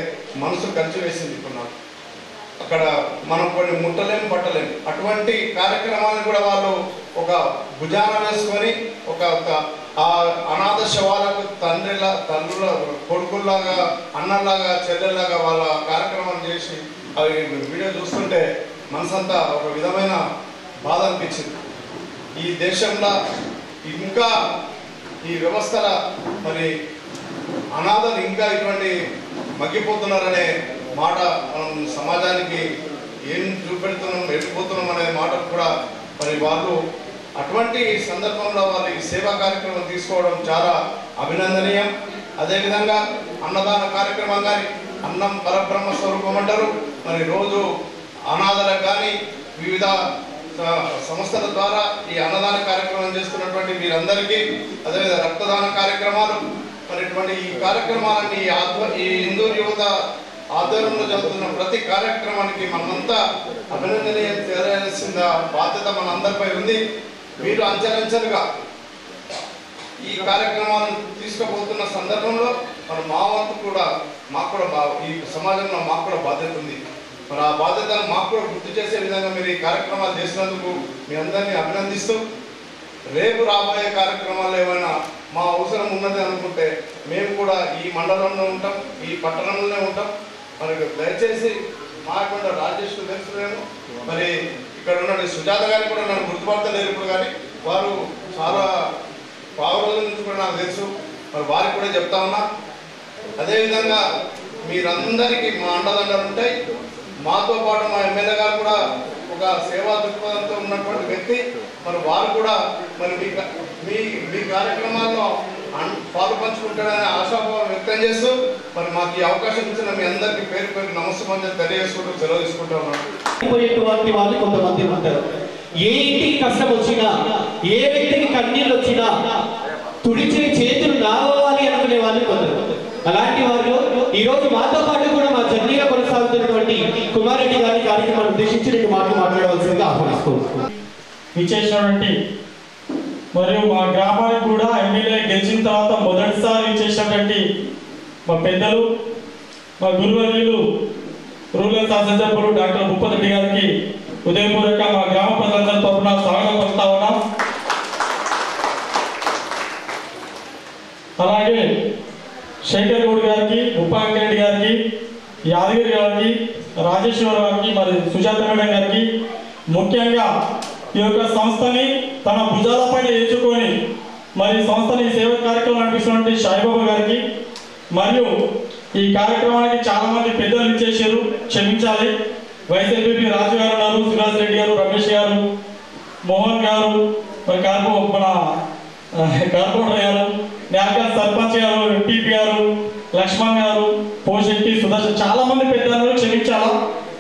మనసు కలిసి వేసింది. ఇప్పుడు నాకు అక్కడ మనం కొన్ని ముట్టలేము పట్టలేము అటువంటి కార్యక్రమాలను కూడా వాళ్ళు ఒక భుజాన వేసుకొని ఒక ఆ అనాథ శవాలకు తండ్రుల కొడుకుల్లాగా అన్నలాగా చెల్లెల్లాగా వాళ్ళ కార్యక్రమం చేసి అవి వీడియో చూస్తుంటే మనసంతా ఒక విధమైన బాధ అనిపించింది. ఈ దేశంలో ఇంకా ఈ వ్యవస్థల మరి అనాథలు ఇంకా ఇటువంటి మగ్గిపోతున్నారనే మాట మనం సమాజానికి ఏం చూపెడుతున్నాం వెళ్ళిపోతున్నాం అనే మాటలు కూడా మరి వాళ్ళు అటువంటి సందర్భంలో వాళ్ళు ఈ సేవా కార్యక్రమం తీసుకోవడం చాలా అభినందనీయం. అదేవిధంగా అన్నదాన కార్యక్రమం కానీ అన్నం పరబ్రహ్మ స్వరూపం అంటారు. మరి రోజు అనాథలకు కానీ వివిధ సంస్థల ద్వారా ఈ అన్నదాన కార్యక్రమం చేస్తున్నటువంటి వీరందరికీ అదేవిధంగా రక్తదాన కార్యక్రమాలు మరి ఇటువంటి ఈ కార్యక్రమాలన్నీ ఈ హిందూ యువత ఆధ్వర్యంలో జరుగుతున్న ప్రతి కార్యక్రమానికి మనమంతా అభినందనీయం తెలియాల్సిన బాధ్యత మనందరిపై ఉంది. మీరు అంచెలంచెలుగా ఈ కార్యక్రమాలను తీసుకుపోతున్న సందర్భంలో మా వంతు కూడా మాకు కూడా ఈ సమాజంలో మాకు కూడా బాధ్యత ఉంది. మరి ఆ బాధ్యతను మాకు కూడా గుర్తు చేసే విధంగా మీరు ఈ కార్యక్రమాలు చేసినందుకు మీ అందరినీ అభినందిస్తూ రేపు రాబోయే కార్యక్రమాలు ఏమైనా మా అవసరం ఉన్నది అనుకుంటే మేము కూడా ఈ మండలంలో ఉంటాం, ఈ పట్టణంలోనే ఉంటాం. మరి దయచేసి మాకుండా రాజేష్ తెలుసులేము, మరి ఇక్కడ ఉన్న సుజాత గారిని కూడా నన్ను గుర్తుపడతలేరు ఇప్పుడు, కానీ వారు చాలా పావు రోజుల నుంచి కూడా నాకు తెలుసు. మరి వారికి కూడా చెప్తా ఉన్నా. అదేవిధంగా మీరందరికీ మా అండదండలు ఉంటాయి. మాతో పాటు మా ఎమ్మెల్యే గారు కూడా ఒక సేవా దృక్పథంతో ఉన్నటువంటి వ్యక్తి. మరి వారు కూడా మరి మీ కార్యక్రమాల్లో పాలు పంచుకుంటాడనే ఆశాభావం వ్యక్తం చేస్తూ మరి మాకు ఈ అవకాశం ఇచ్చిన మీ అందరికీ పేరు పేరు నమస్కారం తెలియజేసుకుంటూ సెలవు తీసుకుంటా ఉన్నాను. వాళ్ళు కొంతమంది ఉంటారు. ఏ ఇంటికి కష్టం వచ్చినా, ఏ వ్యక్తికి కన్నీళ్ళు వచ్చినా తుడిచే చేతులు రావాలి అనుకునే వాళ్ళు కొందరు. అలాంటి వారిలో ఈరోజు మాతో పాటు కూడా మా జర్నీలో కొనసాగుతున్నటువంటి కుమార్ రెడ్డి గారి కార్యక్రమాన్ని ఉద్దేశించి రెండు మాటలు మాట్లాడవలసిందిగా ఆహ్వానిస్తున్నాను. విచ్చేసినటువంటి మరియు మా గ్రామానికి కూడా ఎమ్మెల్యే గెలిచిన తర్వాత మొదటిసారి విచ్చేసినటువంటి మా పెద్దలు, మా గురువర్యులు రూరల్ శాసనసభ్యులు డాక్టర్ భూపతి రెడ్డి గారికి ఉదయపూర్వక మా గ్రామ ప్రజలందరి తరఫున స్వాగతం పలుకుతా ఉన్నాం. అలాగే శేఖర్ గౌడ్ గారికి, ఉపంకరెడ్డి గారికి, యాదగిరి గారికి, రాజేశ్వర గారికి, మరి సుజాత మేడం గారికి, ముఖ్యంగా ఈ యొక్క సంస్థని తన భుజాలపైన ఎంచుకొని మరి సంస్థని సేవా కార్యక్రమం నడిపిస్తున్నటువంటి సాయిబాబా గారికి, మరియు ఈ కార్యక్రమానికి చాలా మంది పెద్దలు ఇచ్చేసారు, క్షమించాలి. వైఎస్ఎల్పీ రాజు గారు ఉన్నారు, శ్రీనివాస్ రెడ్డి గారు, రమేష్ గారు, మోహన్ గారు, మరి మన కార్పొరేటర్ గారు, న్యాయకాల సర్పంచ్ గారు, ఎంపీపీ గారు, లక్ష్మణ్ గారు, పోషెట్టి, సుదర్శన్, చాలా మంది పెద్దలు, క్షమించాలా.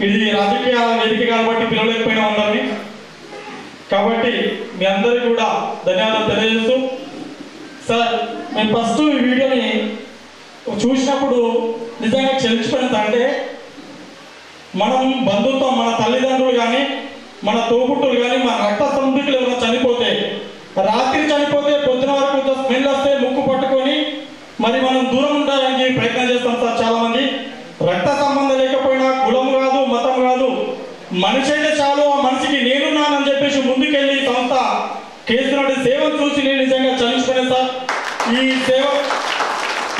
ఇది రాజకీయ వేదిక కాబట్టి పిలవలేకపోయినా అందరినీ. కాబట్టి మీ అందరికీ కూడా ధన్యవాదాలు తెలియజేస్తూ, సార్ మేము ఫస్ట్ ఈ వీడియోని చూసినప్పుడు నిజంగా చెల్లించుకునేది అంటే మనం బంధుత్వం, మన తల్లిదండ్రులు కానీ, మన తోబుట్టులు కానీ, మన రక్త సంబంధికులు ఎవరైనా చనిపోతే, రాత్రి చనిపోతే పొద్దున వరకు స్మెల్ వస్తే ముక్కు పట్టుకొని మరి మనం దూరం ఉండడానికి ప్రయత్నం చేస్తాం సార్. చాలా మంది రక్త సంబంధం లేకపోయినా, కులం కాదు, మతం కాదు, మనిషి అయితే చాలు, ఆ మనిషికి నేనున్నానని చెప్పేసి ముందుకెళ్ళి సంస్థ చేస్తున్నటువంటి సేవను చూసి నేను నిజంగా చలించుకునే సార్.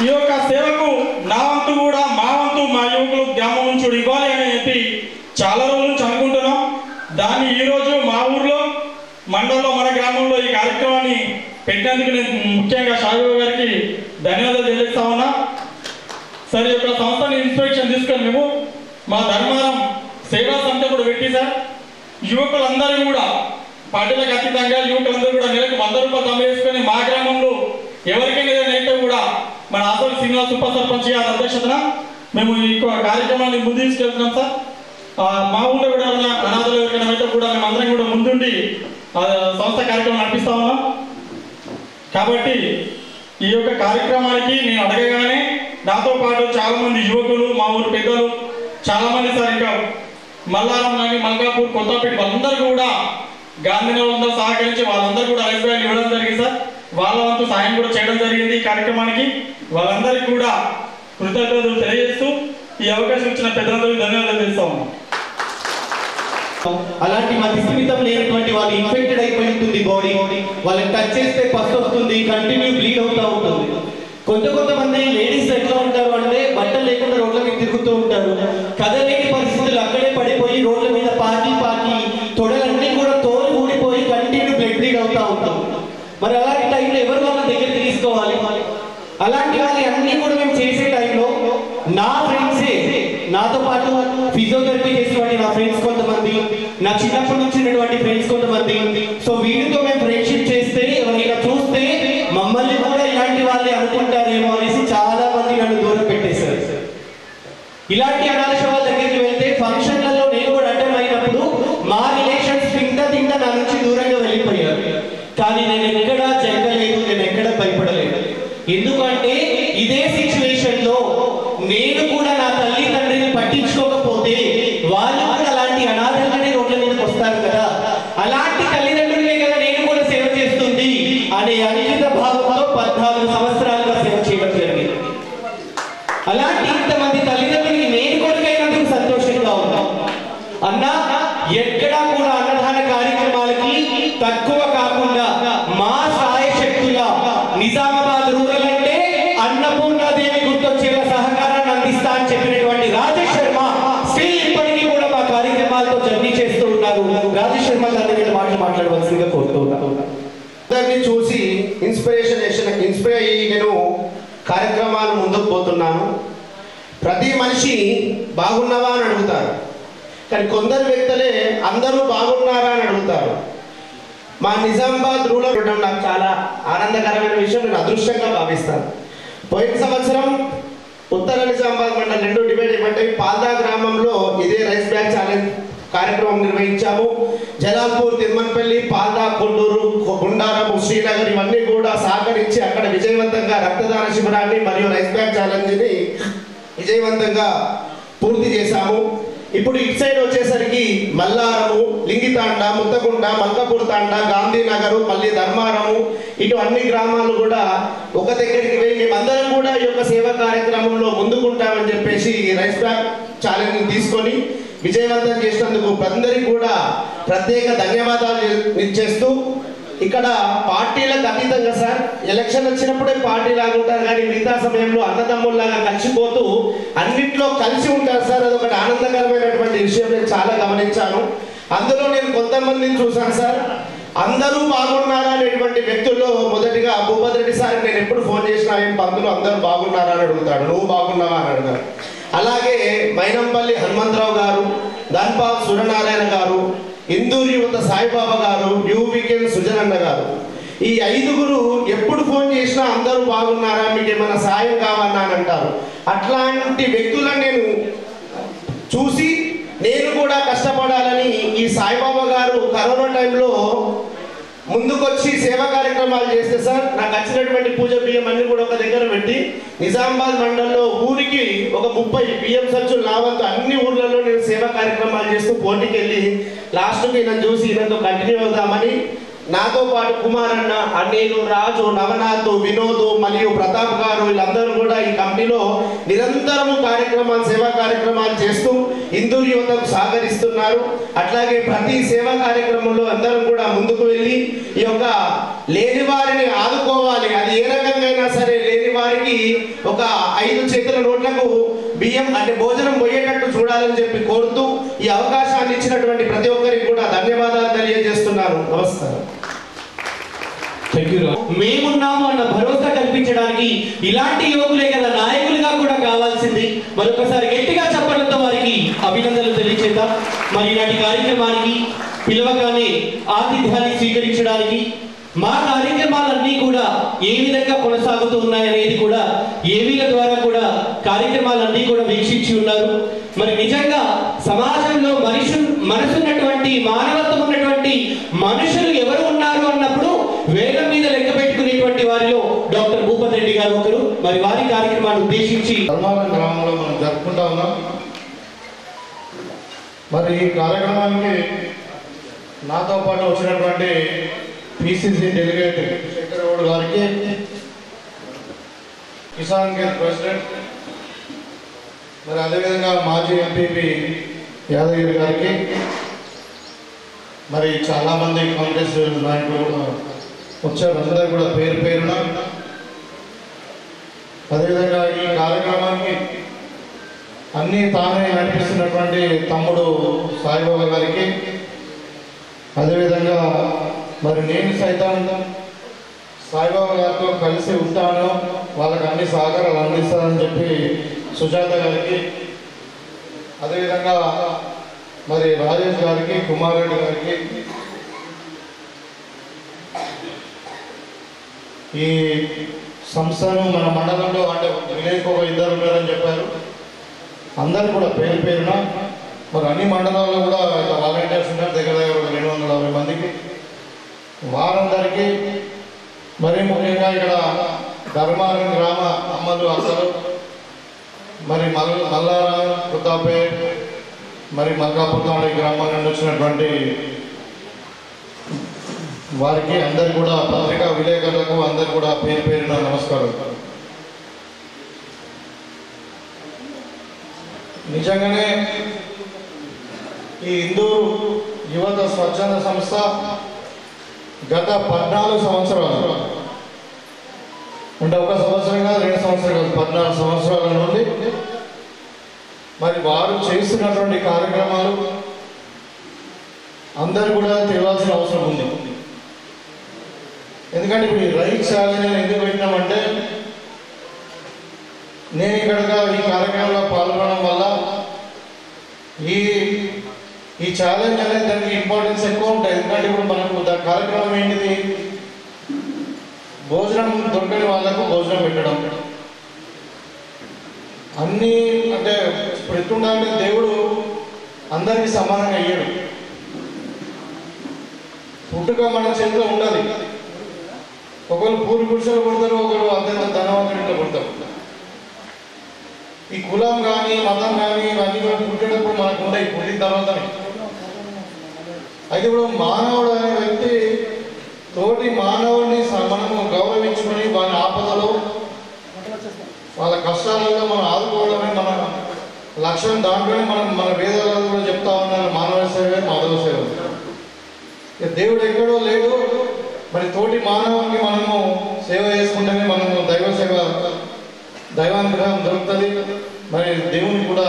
ఈ యొక్క సేవకు నా వంతు కూడా, మా వంతు మా యువకులు గ్రామం నుంచి ఇవ్వాలి అని చెప్పి చాలా రోజుల నుంచి అనుకుంటున్నాం. దాన్ని ఈరోజు మా ఊర్లో, మండలంలో, మన గ్రామంలో ఈ కార్యక్రమాన్ని పెట్టినందుకు నేను ముఖ్యంగా సాయిబాబా గారికి ధన్యవాదాలు తెలియజేస్తా ఉన్నా. సార్ ఈ యొక్క సంస్థని ఇన్స్పిరేషన్ తీసుకొని మేము మా ధర్మారం సేవా సంస్థ కూడా పెట్టి సార్ యువకులందరూ కూడా పార్టీలకు అతీతంగా యువకులందరూ కూడా నెలకు 100 రూపాయలు జమ చేసుకొని మా గ్రామంలో ఎవరికైనా ఏదైనా కూడా మన ఆసోలి శ్రీనివాస్ ఉప సర్పంచ్ గారి అధ్యక్షతన మేము ఈ కార్యక్రమాన్ని ముందు తీసుకెళ్తున్నాం సార్. మా ఊళ్ళో కూడా ఉన్న అనాథలు ఎవరికైనా అయితే కూడా మేము అందరం కూడా ముందుండి సంస్థ కార్యక్రమం నడిపిస్తా ఉన్నాం. కాబట్టి ఈ యొక్క కార్యక్రమానికి నేను అడగగానే నాతో పాటు చాలా మంది యువకులు, మా ఊరు పెద్దలు చాలా మంది సార్ ఇంకా మల్లారం కానీ మల్కాపూర్ కొత్తపేట వాళ్ళందరూ కూడా గాంధీనగర్లో సహకరించి వాళ్ళందరూ కూడా రైస్ బ్యాగ్ ఇవ్వడం జరిగింది సార్. వాళ్ళ వంతు సాయం కూడా చేయడం జరిగింది ఈ కార్యక్రమానికి. వాళ్ళందరికీ కూడా కృతజ్ఞతలు తెలియజేస్తూ ఈ అవకాశం ఇచ్చిన పెద్దలందరికీ ధన్యవాదాలు తెలుస్తా ఉన్నాం. అలాంటి మతిస్థిమితం లేనటువంటి వాళ్ళు ఇన్ఫెక్టెడ్ అయిపోయి ఉంటుంది బాడీ, వాళ్ళని టచ్ చేస్తే పస్తు వస్తుంది, కంటిన్యూ బ్లీడ్ అవుతూ ఉంటుంది. కొంతమంది లేడీస్ ఎట్లా ఉంటారు అంటే బట్టలు లేకుండా రోడ్ల మీద తిరుగుతూ ఉంటారు. కదలేని పరిస్థితులు అక్కడే పడిపోయి రోడ్ల మీద పాకి తొడలన్నీ కూడా తోలు ఊడిపోయి కంటిన్యూ బ్లీడ్ అవుతూ ఉంటాం. మరి అలాంటి టైంలో ఎవరు వాళ్ళ దగ్గరికి తీసుకోవాలి? అలాంటి వాళ్ళు అన్ని కూడా మేము చేసే టైంలో నా ఫ్రెండ్సే, నాతో పాటు ఫిజియోథెరపీ చేసేవాడి నా ఫ్రెండ్స్ కొంతమంది, నా చిన్నప్పటి నుంచి ఉన్నటువంటి ఫ్రెండ్స్ కొంతమంది. సో వీటితో మేము ఫ్రెండ్షిప్ చేస్తే ఎవరైనా చూస్తే మమ్మల్ని కూడా ఇలాంటి వాళ్ళే అనుకుంటారేమో అనేసి చాలా మంది నన్ను దూరం పెట్టేశారు. ఇలాంటి అనాథ వాళ్ళ దగ్గరికి వెళ్తే ఫంక్షన్లలో నేను కూడా అటెండ్ అయినప్పుడు మా రిలేషన్స్ తింటా నా నుంచి దూరంగా వెళ్ళిపోయారు. కానీ నేను ఎక్కడా జరగలేదు, నేను ఎక్కడ భయపడలేదు. ఎందుకంటే ఇదే సిచ్యువేషన్ లో నేను కూడా నా తల్లిదండ్రిని పట్టించుకోకపోతే వాళ్ళు కూడా అలాంటి అనాథలుగానే రోడ్ల మీదకి వస్తారు కదా. అలాంటి తల్లిదండ్రులే కదా నేను కూడా సేవ చేస్తుంది అనే అంకిత భావంతో 14 సంవత్సరాలుగా సేవ చేయడం జరిగింది. అలాంటి ఇంతమంది తల్లిదండ్రులకి నేను కొడుకైనందుకు సంతోషంగా ఉన్నాం. అన్నా ఎక్కడా కూడా అన్నదాన కార్యక్రమాలకి తక్కువ కాకుండా మా సాయశక్తుల నిజామాబాద్ రూరల్ అంటే అన్నపూర్ణాదేవి గుర్తొచ్చేలా సహకారాన్ని అందిస్తా అని చెప్పినటువంటి రాజేష్ శర్మ స్టిల్ ఇప్పటికీ కూడా మా కార్యక్రమాలతో జర్నీ చేస్తూ ఉన్నారు. రాజేష్ శర్మ గారి మీద మాట్లాడవలసిందిగా కోరుతూ ఉన్నాను. అందరినీ చూసి ఇన్స్పైర్ అయ్యి నేను కార్యక్రమాలు ముందుకు పోతున్నాను. ప్రతి మనిషి బాగున్నావా అని అడుగుతారు, కానీ కొందరు వ్యక్తులే అందరూ బాగున్నారా అని అడుగుతారు. మా నిజామాబాద్ రూరల్ ఉండడం నాకు చాలా ఆనందకరమైన విషయం, నేను అదృష్టంగా భావిస్తాను. పోయిన సంవత్సరం ఉత్తర నిజామాబాద్ మండలం 2 డివైడ్ అయిపోయి పాల్దా గ్రామంలో ఇదే రైస్ బ్యాగ్ ఛాలెంజ్ కార్యక్రమం నిర్వహించాము. జలాల్పూర్, తిరుమలపల్లి, పాల్దా, కొండూరు, గుండారం, శ్రీనగర్ ఇవన్నీ కూడా సహకరించి అక్కడ విజయవంతంగా రక్తదాన శిబిరాన్ని మరియు రైస్ బ్యాగ్ ఛాలెంజ్ని విజయవంతంగా పూర్తి చేశాము. ఇప్పుడు ఇటు సైడ్ వచ్చేసరికి మల్లారము, లింగితాండ, ముత్తగుండ, మల్కాపూర్ తాండ, గాంధీనగరు, మళ్ళీ ధర్మారము, ఇటు అన్ని గ్రామాలు కూడా ఒక దగ్గరికి వెళ్ళి మేమందరం కూడా ఈ యొక్క సేవా కార్యక్రమంలో ముందుకుంటామని చెప్పేసి రైస్ బ్యాగ్ ఛాలెంజ్ తీసుకొని విజయవంతం చేసినందుకు అందరికీ కూడా ప్రత్యేక ధన్యవాదాలు చేస్తూ, ఇక్కడ పార్టీలకు అతీతంగా సార్ ఎలక్షన్ వచ్చినప్పుడే పార్టీ లాగా ఉంటారు, కానీ మిగతా సమయంలో అన్నదమ్ముల్లాగా కలిసిపోతూ అన్నిట్లో కలిసి ఉంటారు సార్. అదొకటి ఆనందకరమైనటువంటి విషయం నేను చాలా గమనించాను. అందులో నేను కొంతమందిని చూశాను సార్. అందరూ బాగున్నారా అనేటువంటి వ్యక్తుల్లో మొదటిగా భూపతి రెడ్డి సార్ నేను ఎప్పుడు ఫోన్ చేసినా ఏం పంతులు అందరూ బాగున్నారా అని అడుగుతాడు, నువ్వు బాగున్నావా అని అడుగుతాడు. అలాగే మైనంపల్లి హనుమంతరావు గారు, ధన్పాల్ సూర్యనారాయణ గారు, ఇందూరు యువత సాయిబాబా గారు, న్యూ వీకెండ్ సుజనన్న గారు, ఈ 5గురు ఎప్పుడు ఫోన్ చేసినా అందరూ బాగున్నారా, మీకు ఏమైనా సాయం కావాలన్నా అని అంటారు. అట్లాంటి వ్యక్తులను నేను చూసి నేను కూడా కష్టపడాలని ఈ సాయిబాబా గారు కరోనా టైంలో ముందుకొచ్చి సేవా కార్యక్రమాలు చేస్తే సార్ నాకు వచ్చినటువంటి పూజ బియ్యం అన్ని కూడా ఒక దగ్గర పెట్టి నిజామాబాద్ మండలంలో ఊరికి ఒక 30 బియ్యం సంచులు నా వంతు అన్ని ఊర్లలో నేను సేవా కార్యక్రమాలు చేస్తూ పోటీకి వెళ్ళి లాస్ట్కి నన్ను చూసి ఈయనతో కంటిన్యూ అవుదామని నాతో పాటు కుమారన్న, అన్నేలు, రాజు, నవనాథ్, వినోద్ మరియు ప్రతాప్ గారు వీళ్ళందరూ కూడా ఈ కంపెనీలో నిరంతరము సేవా కార్యక్రమాలు చేస్తూ ఇందూరు యువతకు సహకరిస్తున్నారు. అట్లాగే ప్రతి సేవా కార్యక్రమంలో అందరం కూడా ముందుకు వెళ్ళి ఈ యొక్క లేని వారిని ఆదుకోవాలి. అది ఏ రకంగా అయినా సరే లేని వారికి ఒక 5 చేతుల నోట్లకు బియ్యం అంటే భోజనం పోయేటట్టు చూడాలని చెప్పి కోరుతూ ఈ అవకాశాన్ని ఇచ్చినటువంటి ప్రతి ఒక్కరికి కూడా ధన్యవాదాలు తెలియజేస్తున్నాను. నమస్కారం. మేమున్నాము అన్న భరోసా కల్పించడానికి ఇలాంటి యువకులే కదా నాయకులుగా కూడా కావాల్సింది. మరొకసారి గట్టిగా చప్పట్లతో వారికి అభినందనలు తెలియజేద్దాం. మరి ఇలాంటి కార్యక్రమానికి పిలవగానే ఆతిథ్యాన్ని స్వీకరించడానికి మా కార్యక్రమాలన్నీ కూడా ఏ విధంగా కొనసాగుతూ ఉన్నాయనేది కూడా ఏవీల ద్వారా కూడా కార్యక్రమాలన్నీ కూడా వీక్షించి ఉన్నారు. మరి నిజంగా సమాజంలో మనసున్నటువంటి మానవత్వం ఉన్నటువంటి మనుషులు ఎవరు ఉన్నారు అన్నప్పుడు వేగం మీద లెక్క పెట్టుకునేటువంటి వారిలో డాక్టర్ భూపతి రెడ్డి గారు ఒకరు. మరి వారి కార్యక్రమాన్ని ఉద్దేశించి ధర్మారం గ్రామంలో మనం జరుపుకుంటా ఉన్నాం. మరి ఈ కార్యక్రమానికి నాతో పాటు వచ్చినటువంటి పిసిసి డెలిగేట్ శేఖర్ గౌడ్ గారికి, కిసాన్ గేర్ ప్రెసిడెంట్, మరి అదేవిధంగా మాజీ ఎంపీపీ యాదగిరి గారికి, మరి చాలామంది కాంగ్రెస్ నాయకులు కూడా వచ్చారు. అందరూ కూడా పేరు పేరున, అదేవిధంగా ఈ కార్యక్రమానికి అన్నీ తానే నడిపిస్తున్నటువంటి తమ్ముడు సాయిబాబా గారికి, అదేవిధంగా మరి నేను సైతం సాయిబాబా గారితో కలిసి ఉంటాను, వాళ్ళకి అన్ని సహకారాలు అందిస్తానని చెప్పి సుజాత గారికి, అదేవిధంగా మరి రాజేష్ గారికి, కుమార్ రెడ్డి గారికి, ఈ సంస్థను మన మండలంలో అంటే విలేజ్కి ఒక 2 ఉన్నారని చెప్పారు. అందరు కూడా పేరు పేరున మరి అన్ని మండలాల్లో కూడా వాలంటీర్స్ ఉన్నారు, దగ్గర 250 మందికి. వారందరికీ మరి ముఖ్యంగా ఇక్కడ ధర్మారం గ్రామ అమ్మలు అక్కలు, మరి మల్లారం, కుతాపేట్, మరి మల్కాపురం గ్రామాల నుండి వచ్చినటువంటి వారికి అందరు కూడా, పత్రికా విలేకరులకు అందరు కూడా పేరు పేరున నమస్కారం. నిజంగానే ఈ హిందూ యువత స్వచ్ఛంద సంస్థ గత 14 సంవత్సరాలు, అంటే 1 సంవత్సరం కాదు, 2 సంవత్సరాలు కాదు, 14 సంవత్సరాల నుండి మరి వారు చేస్తున్నటువంటి కార్యక్రమాలు అందరు కూడా తెలియాల్సిన అవసరం ఉంది. ఎందుకంటే ఇప్పుడు ఈ రైట్ ఛాలెంజ్ ఎందుకు పెట్టినామంటే, నేను ఇక్కడగా ఈ కార్యక్రమంలో పాల్గొనడం వల్ల ఈ ఛాలెంజ్ అనేది దానికి ఇంపార్టెన్స్ ఎక్కువ ఉంటుంది. ఎందుకంటే ఇప్పుడు మనకు దాని కార్యక్రమం ఏంటిది, భోజనం దొరకని వాళ్ళకు భోజనం పెట్టడం. అన్నీ అంటే ఇప్పుడు ఎట్లుండాలంటే దేవుడు అందరికీ సమానంగా అయ్యాడు. పుట్టుక మన చేతిలో ఉండాలి. ఒకరు పూరి పురుషులు పుడతారు, ఒకరు అత్యంత ధనవంతుడిలో పుడతారు. ఈ కులం కానీ మతం కానీ ఇవన్నీ కూడా పుట్టేటప్పుడు మనకు ఉంటాయి, పుట్టిన తర్వాతనే. అయితే ఇప్పుడు మానవుడు అనే వ్యక్తి తోటి మానవుడిని మనము గౌరవించుకొని వాళ్ళ ఆపదలో వాళ్ళ కష్టాలలో మనం ఆదుకోవడమే మన లక్ష్యం. దాంట్లోనే మన వేదాలలో కూడా చెప్తా ఉన్నారు, మానవ సేవ మాధవ సేవ. దేవుడు ఎక్కడో లేడు, మరి తోటి మానవునికి మనము సేవ చేసుకుంటేనే మనము దైవానుగ్రహం దొరుకుతుంది, మరి దేవుని కూడా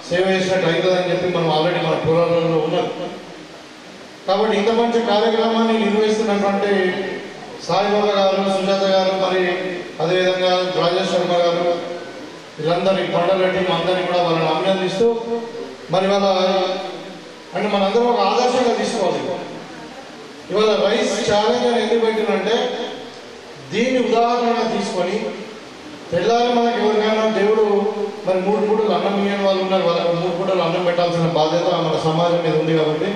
సేవ చేసినట్టు అవుతుందని చెప్పి మనం ఆల్రెడీ మన పురాణంలో ఉన్నాం. కాబట్టి ఇంత మంచి కార్యక్రమాన్ని నిర్వహిస్తున్నటువంటి సాయిబాబా గారు, సుజాత గారు, మరి అదేవిధంగా రాజేష్ శర్మ గారు, వీళ్ళందరి పండుగ టీం అందరినీ కూడా వాళ్ళని అభినందిస్తూ, మరి వాళ్ళ అంటే మనందరం ఒక ఆదర్శంగా తీసుకోవాలి. ఇవాళ రైస్ ఛాలెంజ్ అని ఎందుకు పెట్టినంటే, దీన్ని ఉదాహరణగా తీసుకొని తెల్లారి మనకు ఎవరికైనా దేవుడు మరి 3 పూటలు అన్నం ఇయ్యని వాళ్ళు ఉన్నారు, వాళ్ళకు 3 పూటలు అన్నం పెట్టాల్సిన బాధ్యత మన సమాజం మీద ఉంది. కాబట్టి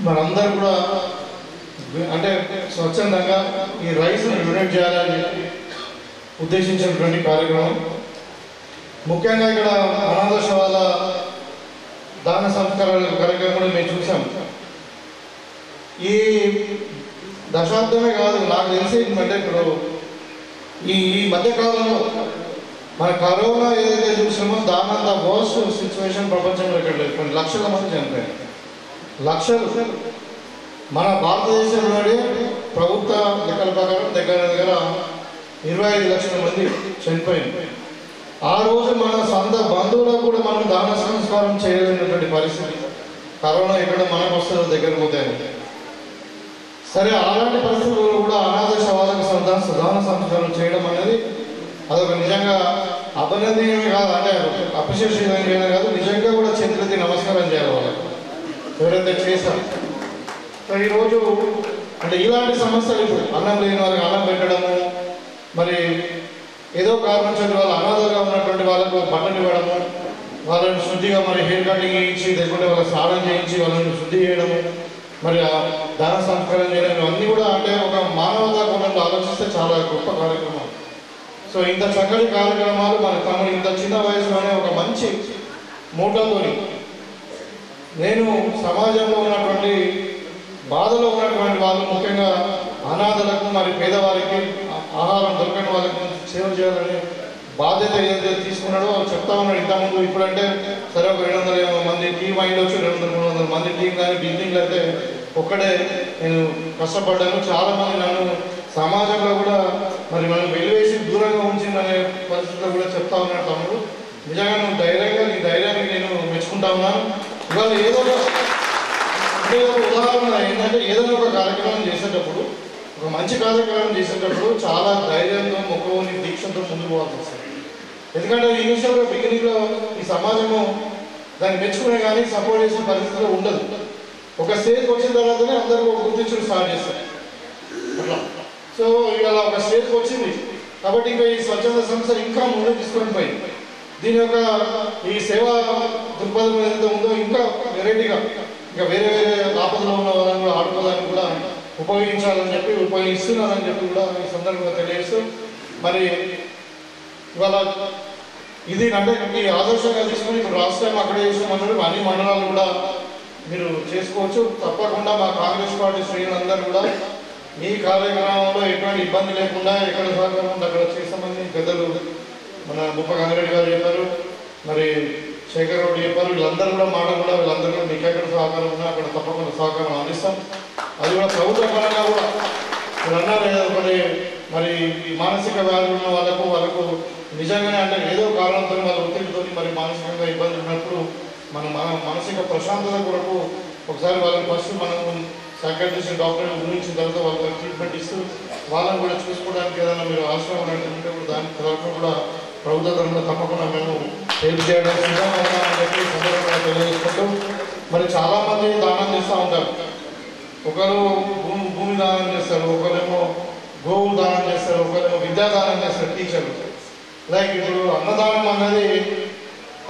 మనందరూ కూడా అంటే స్వచ్ఛందంగా ఈ రైస్ని డొనేట్ చేయాలని ఉద్దేశించినటువంటి కార్యక్రమం. ముఖ్యంగా ఇక్కడ అనాథ శవాల దాన సంస్కారాల కార్యక్రమం కూడా మేము చూసాం. ఈ దశాబ్దమే కాదు, నాకు తెలిసి అంటే ఇప్పుడు ఈ మధ్యకాలంలో మన కరోనా ఏదైతే చూసామో దానంత వర్స్ట్ సిచ్యువేషన్ ప్రపంచంలో ఇక్కడ లేదు. కొన్ని లక్షల మంది చనిపోయారు, లక్షలు. మన భారతదేశంలోనే ప్రభుత్వ లెక్కల ప్రకారం దగ్గర 25 లక్షల మంది చనిపోయింది. ఆ రోజు మన సొంత బంధువులకు కూడా మనం దాన సంస్కారం చేయలేనటువంటి పరిస్థితి. కరోనా ఎక్కడ మనకు వస్తుందో దగ్గర పోతాయి. సరే, అలాంటి పరిస్థితుల్లో కూడా అనాథ శవాలకు దాన సంస్కారం చేయడం అనేది అదొక నిజంగా అభినందనీయమే కాదు, అంటే అప్రిషియేషన్ చేయడం కాదు, నిజంగా కూడా చేతులెత్తి నమస్కారం చేయాలి వాళ్ళకి ఎవరైతే చేశారు. ఈరోజు అంటే ఇలాంటి సమస్యలు, ఇప్పుడు అన్నం లేని వాళ్ళకి అన్నం పెట్టడము, మరి ఏదో కారణం చేతి వాళ్ళు అనాథగా ఉన్నటువంటి వాళ్ళకు బట్టలు ఇవ్వడము, వాళ్ళని శుద్ధిగా మరి హెయిర్ కటింగ్ చేయించి, లేకుంటే వాళ్ళకి స్నానం చేయించి వాళ్ళని శుద్ధి చేయడము, మరి దాన సంస్కారం చేయడం, అన్నీ కూడా అంటే ఒక మానవతా కోణంలో ఆలోచిస్తే చాలా గొప్ప కార్యక్రమం. సో ఇంత చక్కటి కార్యక్రమాలు మన తమను ఇంత చిన్న వయసులోనే ఒక మంచి మూటతోని నేను సమాజంలో ఉన్నటువంటి బాధలో ఉన్నటువంటి వాళ్ళు, ముఖ్యంగా అనాథలకు మరి పేదవారికి ఆహారం దొరకని వాళ్ళకి సేవ చేయాలని బాధ్యత ఏదైతే తీసుకున్నాడో చెప్తా ఉన్నాడు ఇంతకుముందు. ఇప్పుడంటే సరే ఒక 200 మంది టీం అయ్యొచ్చు, 200-300 మంది టీం, కానీ బిల్డింగ్లు అయితే ఒక్కడే నేను కష్టపడ్డాను. చాలామంది నన్ను సమాజంలో కూడా మరి మనం వెలివేసి దూరంగా ఉంచిందనే పరిస్థితిలో కూడా చెప్తా ఉన్నాడు తమ్ముడు. నిజంగా నువ్వు ధైర్యంగా, నీ ధైర్యాన్ని నేను మెచ్చుకుంటా ఉన్నాను. ఇవాళ ఏదో ఒక ఉదాహరణ ఏంటంటే, ఏదైనా ఒక కార్యక్రమం చేసేటప్పుడు, ఒక మంచి కార్యక్రమం చేసేటప్పుడు చాలా ధైర్యంతో, మొక్కని దీక్షతో ముందుకు పోవాల్సి వస్తుంది. ఎందుకంటే ఇనిషియల్గా బిగినింగ్లో ఈ సమాజము దాన్ని మెచ్చుకునే కానీ సపోర్ట్ చేసే పరిస్థితిలో ఉండదు. ఒక స్టేజ్కి వచ్చిన తర్వాతనే అందరూ గుర్తించడం స్టార్ట్ చేస్తారు అట్లా. సో ఇవాళ ఒక స్టేజ్కి వచ్చింది కాబట్టి ఇంకా ఈ స్వచ్ఛంద సంస్థ ఇంకా ముందుకు తీసుకొని పోయింది. దీని యొక్క ఈ సేవా దృక్పథం ఏదైతే ఉందో ఇంకా వెరైటీగా, ఇంకా వేరే వేరే ఆపదలో ఉన్న వాళ్ళని కూడా ఆడుకోవడానికి కూడా ఉపయోగించాలని చెప్పి, ఉపయోగిస్తున్నారని చెప్పి కూడా ఈ సందర్భంగా తెలియజేస్తూ, మరి ఇవాళ ఇది అంటే ఈ ఆదర్శంగా తీసుకుని ఇప్పుడు రాష్ట్రం అక్కడే చేసామన్నారు, అన్ని మండలాలు కూడా మీరు చేసుకోవచ్చు. తప్పకుండా మా కాంగ్రెస్ పార్టీ శ్రేణులందరూ కూడా ఈ కార్యక్రమంలో ఎటువంటి ఇబ్బంది లేకుండా ఎక్కడ సహకారం ఉంటే అక్కడ చేస్తామని పెద్దలు మన ముప్ప గంగారెడ్డి గారు చెప్పారు, మరి శేఖర్ రెడ్డి చెప్పారు. వీళ్ళందరూ కూడా మాట కూడా వీళ్ళందరూ కూడా మీకు ఎక్కడ సహకారం ఉన్నా అక్కడ తప్పకుండా సహకారం అందిస్తాం. అది కూడా ప్రభుత్వ పరంగా కూడా మీరు అన్నారు మరి మానసిక వ్యాధులు ఉన్న వాళ్ళకు నిజంగానే అంటే ఏదో కారణంతో వాళ్ళ ఒత్తిడితో మరి మానసికంగా ఇబ్బంది ఉన్నప్పుడు మన మానసిక ప్రశాంతత కొరకు ఒకసారి వాళ్ళని ఫస్ట్ మనం సైకాట్రిస్ట్ డాక్టర్ గురించిన తర్వాత వాళ్ళకి ట్రీట్మెంట్ ఇస్తూ వాళ్ళని కూడా చూసుకోవడానికి ఏదైనా మీరు ఆశ్రమం లాంటివి ఉంటే కూడా దాని తరఫున కూడా ప్రభుత్వ తరఫున తప్పకుండా మేము హెల్ప్ చేయడానికి సిద్ధంగా అని చెప్పి సందర్భంగా తెలియజేసుకుంటూ, మరి చాలామంది దానం చేస్తూ ఉంటారు. ఒకరు భూమి దానం చేస్తారు, ఒకరేమో గోవు దానం చేస్తారు, ఒకరేమో విద్యాదానం చేస్తారు టీచర్లు. లైక్ ఇప్పుడు అన్నదానం అన్నది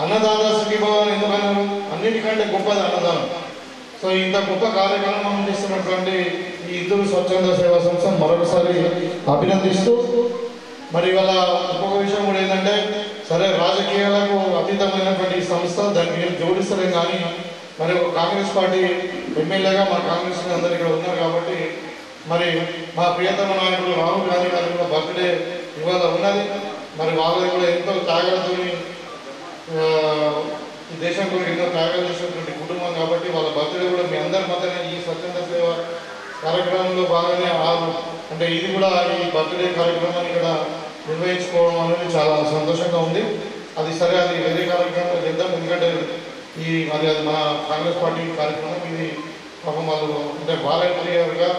అన్నదాన సుఖీభావాన్ని ఎందుకన్నారు, అన్నిటికంటే గొప్పది అన్నదానం. సో ఇంత గొప్ప కార్యక్రమం చేస్తున్నటువంటి ఈ హిందూ స్వచ్ఛంద సేవా సంస్థను మరొకసారి అభినందిస్తూ, మరి ఇవాళ ఇంకొక విషయం కూడా ఏంటంటే, సరే రాజకీయాలకు అతీతమైనటువంటి సంస్థ, దానికి ఏం జోడిస్తలేం, కానీ మరి ఒక కాంగ్రెస్ పార్టీ ఎమ్మెల్యేగా మా కాంగ్రెస్ అందరూ ఇక్కడ ఉన్నారు కాబట్టి మరి మా ప్రియతమ నాయకులు రాహుల్ గాంధీ గారి కూడా బర్త్డే ఇవాళ ఉన్నది. మరి వాళ్ళని కూడా ఎంతో త్యాగాలతో ఈ దేశం కూడా ఎన్నో త్యాగాలు చేసినటువంటి కుటుంబం కాబట్టి వాళ్ళ బర్త్డే కూడా మీ అందరి మధ్యనే ఈ స్వచ్ఛంద సేవ కార్యక్రమంలో భాగంగా అంటే ఇది కూడా ఈ బర్త్డే కార్యక్రమాన్ని ఇక్కడ నిర్వహించుకోవడం అనేది చాలా సంతోషంగా ఉంది. అది సరే, అది వేరే కార్యక్రమం చేద్దాం, ఎందుకంటే అది మన కాంగ్రెస్ పార్టీ కార్యక్రమం. ఇది పాపం వాళ్ళు అంటే వాలంటీర్గా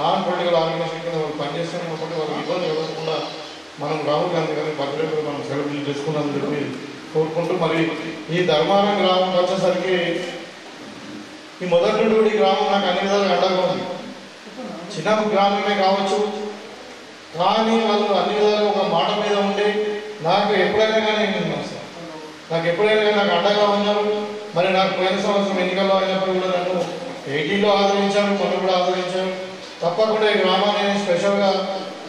నాన్ పొలిటికల్ ఆర్గనైజేషన్ కింద వాళ్ళు పనిచేస్తున్నాం కాబట్టి వాళ్ళకి ఇబ్బంది కలగకుండా మనం రాహుల్ గాంధీ గారి బర్త్డే కూడా మనం సెలబ్రేట్ చేసుకున్నామని చెప్పి కోరుకుంటూ, మరి ఈ ధర్మారం గ్రామం వచ్చేసరికి ఈ మొదటి నుండి గ్రామం నాకు అన్ని విధాలుగా అండగా ఉంది. చిన్న గ్రామమే కావచ్చు, కానీ వాళ్ళు అన్ని విధాలుగా ఒక మాట మీద ఉండి నాకు ఎప్పుడైనా కానీ నాకు అండగా ఉన్నారు. మరి నాకు పోయిన సంవత్సరం ఎన్నికల్లో అయినప్పుడు కూడా నన్ను 80లో ఆదరించాను, మొన్న కూడా ఆదరించాను. తప్పకుండా ఈ గ్రామాన్ని స్పెషల్గా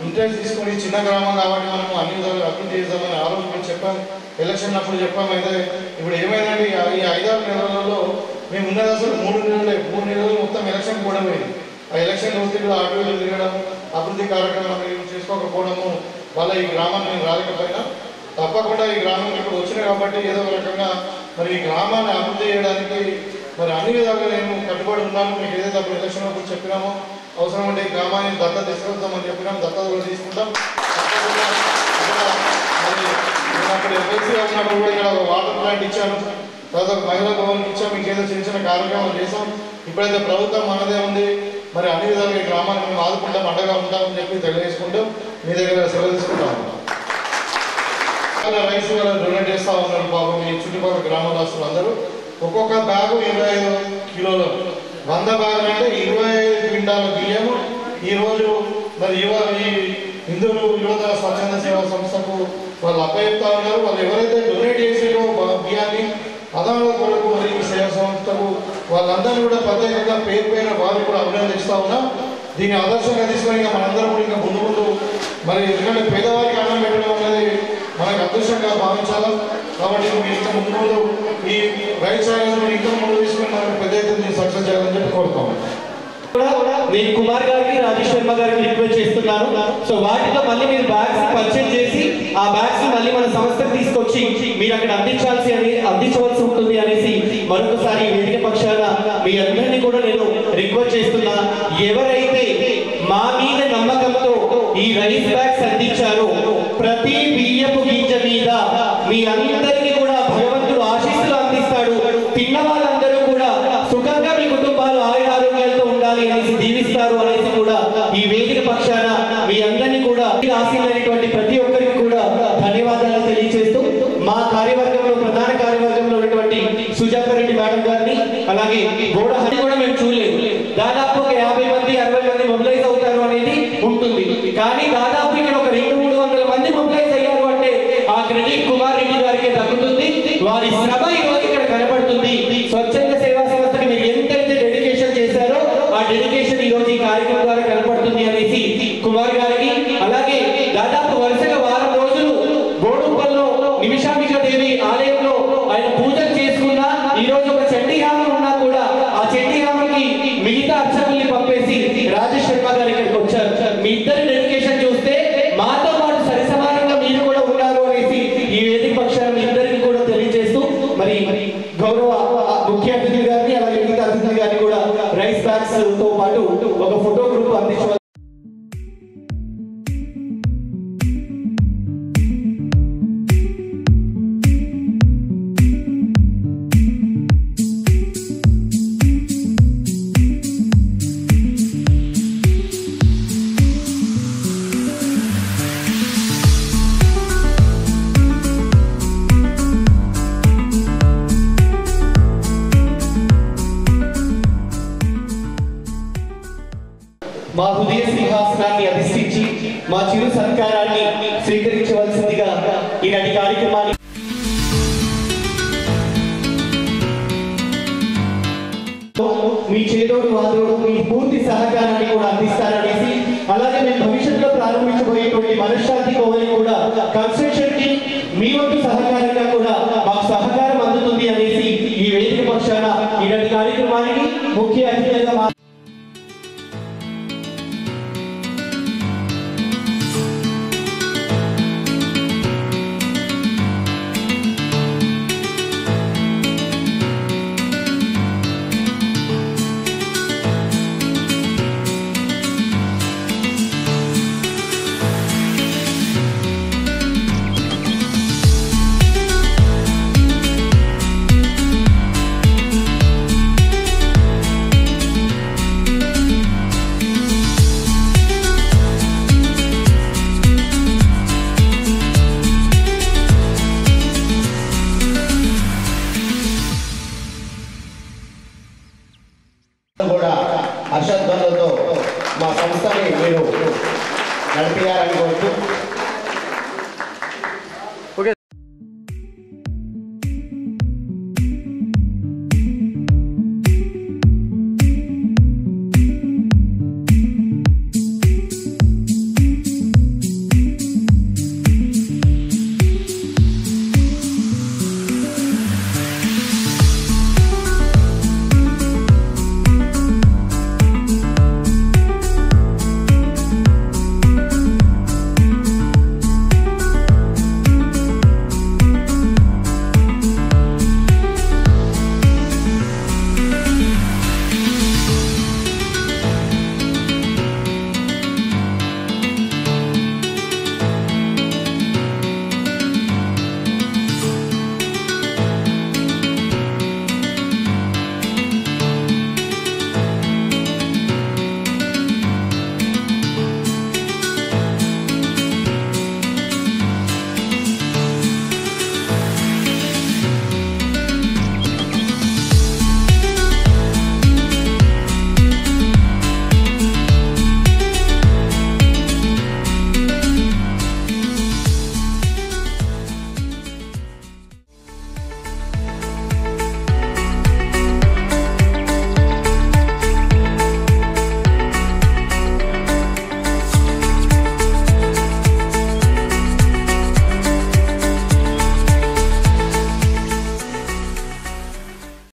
ఇంట్రెస్ట్ తీసుకొని, చిన్న గ్రామం కాబట్టి మనం అన్ని విధాలుగా అభివృద్ధి చేద్దామని ఆ రోజు కూడా చెప్పాను, ఎలక్షన్ అప్పుడు చెప్పాము. అయితే ఇప్పుడు ఏమైందంటే ఈ 5-6 నెలలలో మేము ఉన్నది అసలు 3 నెలలు మొత్తం ఎలక్షన్ కూడా పోయింది. ఆ ఎలక్షన్ ఒత్తిడిలో ఆటోలు తిరగడం, అభివృద్ధి కార్యక్రమాలు చేసుకోకపోవడము వల్ల ఈ గ్రామాన్ని నేను రాలేకపోయినా, తప్పకుండా ఈ గ్రామం ఇప్పుడు వచ్చినాయి కాబట్టి ఏదో ఒక రకంగా మరి ఈ గ్రామాన్ని అభివృద్ధి చేయడానికి మరి అన్ని విధాలుగా నేను కట్టుబడి ఉన్నాను. మీకు ఏదైతే అప్పుడు ఎలక్షన్ అప్పుడు చెప్పినామో అవసరం అంటే ఈ గ్రామాన్ని దత్తత తీసుకొద్దామని చెప్పినాం, దత్తత కూడా తీసుకుంటాం. మరి నేను అక్కడ ఎమ్మెల్సీగా ఉన్నప్పుడు కూడా ఇక్కడ ఒక వాటర్ ప్లాంట్ ఇచ్చాను, తర్వాత ఒక మహిళా భవన్కి ఇచ్చాము, ఇంకేదో చిన్న చిన్న కార్యక్రమాలు చేసాం. ఇప్పుడైతే ప్రభుత్వం మనదే ఉంది, మరి అన్ని విధాలుగా ఈ గ్రామాన్ని మేము ఆదుకుంటాం, అండగా ఉంటామని చెప్పి తెలియజేసుకుంటూ మీ దగ్గర సెలవు తీసుకుంటాము. రైస్ డొనేట్ చేస్తూ ఉన్నారు పాపం మీ చుట్టుపక్కల గ్రామవాసులు అందరూ. ఒక్కొక్క బ్యాగు 25 కిలోలు, 100 బ్యాగులు అంటే 25 క్వింటాల బియ్యము ఈరోజు మరి ఈ హిందూ యువత స్వచ్ఛంద సేవా సంస్థకు వాళ్ళు అప్పచెప్తా ఉన్నారు. వాళ్ళు ఎవరైతే డొనేట్ చేసారో బియ్యాన్ని అదాల కొరకు మరి ఈ సేవా సంస్థకు వాళ్ళందరూ కూడా ప్రత్యేకంగా పేరు వారు కూడా అభినందిస్తూ ఉన్నాం. దీన్ని ఆదర్శంగా తీసుకొని ఇంకా మనందరం కూడా ఇంకా ముందు ముందు మరి ఎందుకంటే పేదవారికి అన్నం పెట్టడం అనేది మనకు అదృష్టంగా భావించాలి. కాబట్టి మీరు ఇంకా ముందు ముందు ఈ రైతు సాయం ఇంకా ముందు తీసుకొని మనకు పెద్ద ఎత్తున సక్సెస్ చేయాలని చెప్పి కోరుతాము. నేను కుమార్ గారికి రాజేష్ శర్మ గారికి రిక్వెస్ట్ చేస్తున్నాను. సో వాటిలో మళ్ళీ మీరు బ్యాగ్స్ పర్చేజ్ చేసి ఆ బ్యాగ్స్ మళ్ళీ మన సంస్థకు తీసుకొచ్చి మీరు అక్కడ అందించవలసి ఉంటుంది అనేసి మరొకసారి వేదిక పక్షాన మీ అందరినీ కూడా నేను రిక్వెస్ట్ చేస్తున్నా. ఎవరైతే మా మీద నమ్మకంతో ఈ రైస్ బ్యాగ్స్ అందించారో ప్రతి బియ్యపు గింజ మీద మీ అందరికీ కూడా భగవంతుడు ఆశీస్సులు అందిస్తాడు. తిన్న వాళ్ళందరూ కూడా సుఖంగా మీ కుటుంబాలు ఆరోగ్యాలతో ఉండాలి అనేసి దీవిస్తారు అనేసి కూడా ఈ వేదిక పక్షాన మీ అందరినీ కూడా ఆశీర్వైనటువంటి ప్రతి ఒక్కరికి కూడా ధన్యవాదాలు తెలియజేస్తూ మా కార్యవర్గంలో ప్రధాన కార్యవర్గంలో ఉన్నటువంటి సుజాత రెడ్డి మేడం గారిని అలాగే గోడ హరి కూడా మేము చూడలేదు. దాదాపు ఒక 50 మంది 60 మంది మొబిలైజ్ అవుతారు అనేది ఉంటుంది. కానీ దాదాపు ఇక్కడ ఒక 200-300 మంది మొబిలైజ్ అయ్యారు అంటే ఆ క్రెడిట్ కుమార్ రెడ్డి గారికి దక్కుతుంది. వారి శ్రమ ఈ రోజు ఇక్కడ కనబడుతుంది. స్వచ్ఛంద సేవా సంస్థకి మీరు ఎంతైతే డెడికేషన్ చేశారో ఆ డెడికేషన్ ఈ రోజు ఈ కార్యక్రమం ద్వారా కనబడుతుంది అనేసి కుమార్ గారికి, అలాగే దాదాపు వరుసగా వారం రోజులు బోడుప్పల్లో నిమిషాంబిక దేవి ఆలయంలో ఆయన పూజలు చేసుకున్నా ఈ రోజు ఒక చండీహామం ఉన్నా కూడా ఆ చండీహామంకి మిగతా అర్చకుల్ని పంపేసి రాజేష్ శర్మ గారు ఇక్కడికి వచ్చారు. మీ ఇద్దరి డెడికేషన్ చూస్తే మాతో పాటు సరిసమానంగా మీరు కూడా ఉన్నారు అనేసి ఈ వేదిక పక్షాన్ని మీ ఇద్దరికి కూడా తెలియజేస్తూ మరి గౌరవ ముఖ్య అతిథి గారిని అలాగే మిగతా అతిథి గారిని కూడా రైస్ బ్యాగ్స్ తో పాటు ఒక ఫోటో గ్రూప్ అందించవచ్చు. మా హృదయ సింహాసనాన్ని అధిష్ఠించి మా చిరు సత్కారాన్ని స్వీకరించవలసిందిగా ఈనాటి కార్యక్రమాన్ని మీ చేదోడు వాదోడు మీ పూర్తి సహకారాన్ని కూడా అందిస్తారనేసి, అలాగే మేము భవిష్యత్తులో ప్రారంభించబోయేటువంటి మనశ్శాంతి కోవని కూడా కన్స్ట్రక్షన్ కి మీ వంతు సహకారంగా కూడా మాకు సహకారం అందుతుంది అనేసి ఈ వేదిక పక్షాన ఈనాటి కార్యక్రమానికి ముఖ్య అతిథిగా కూడా హర్షధ్వనులతో మా సంస్థని మీరు నడిపియాలని కోరుతూ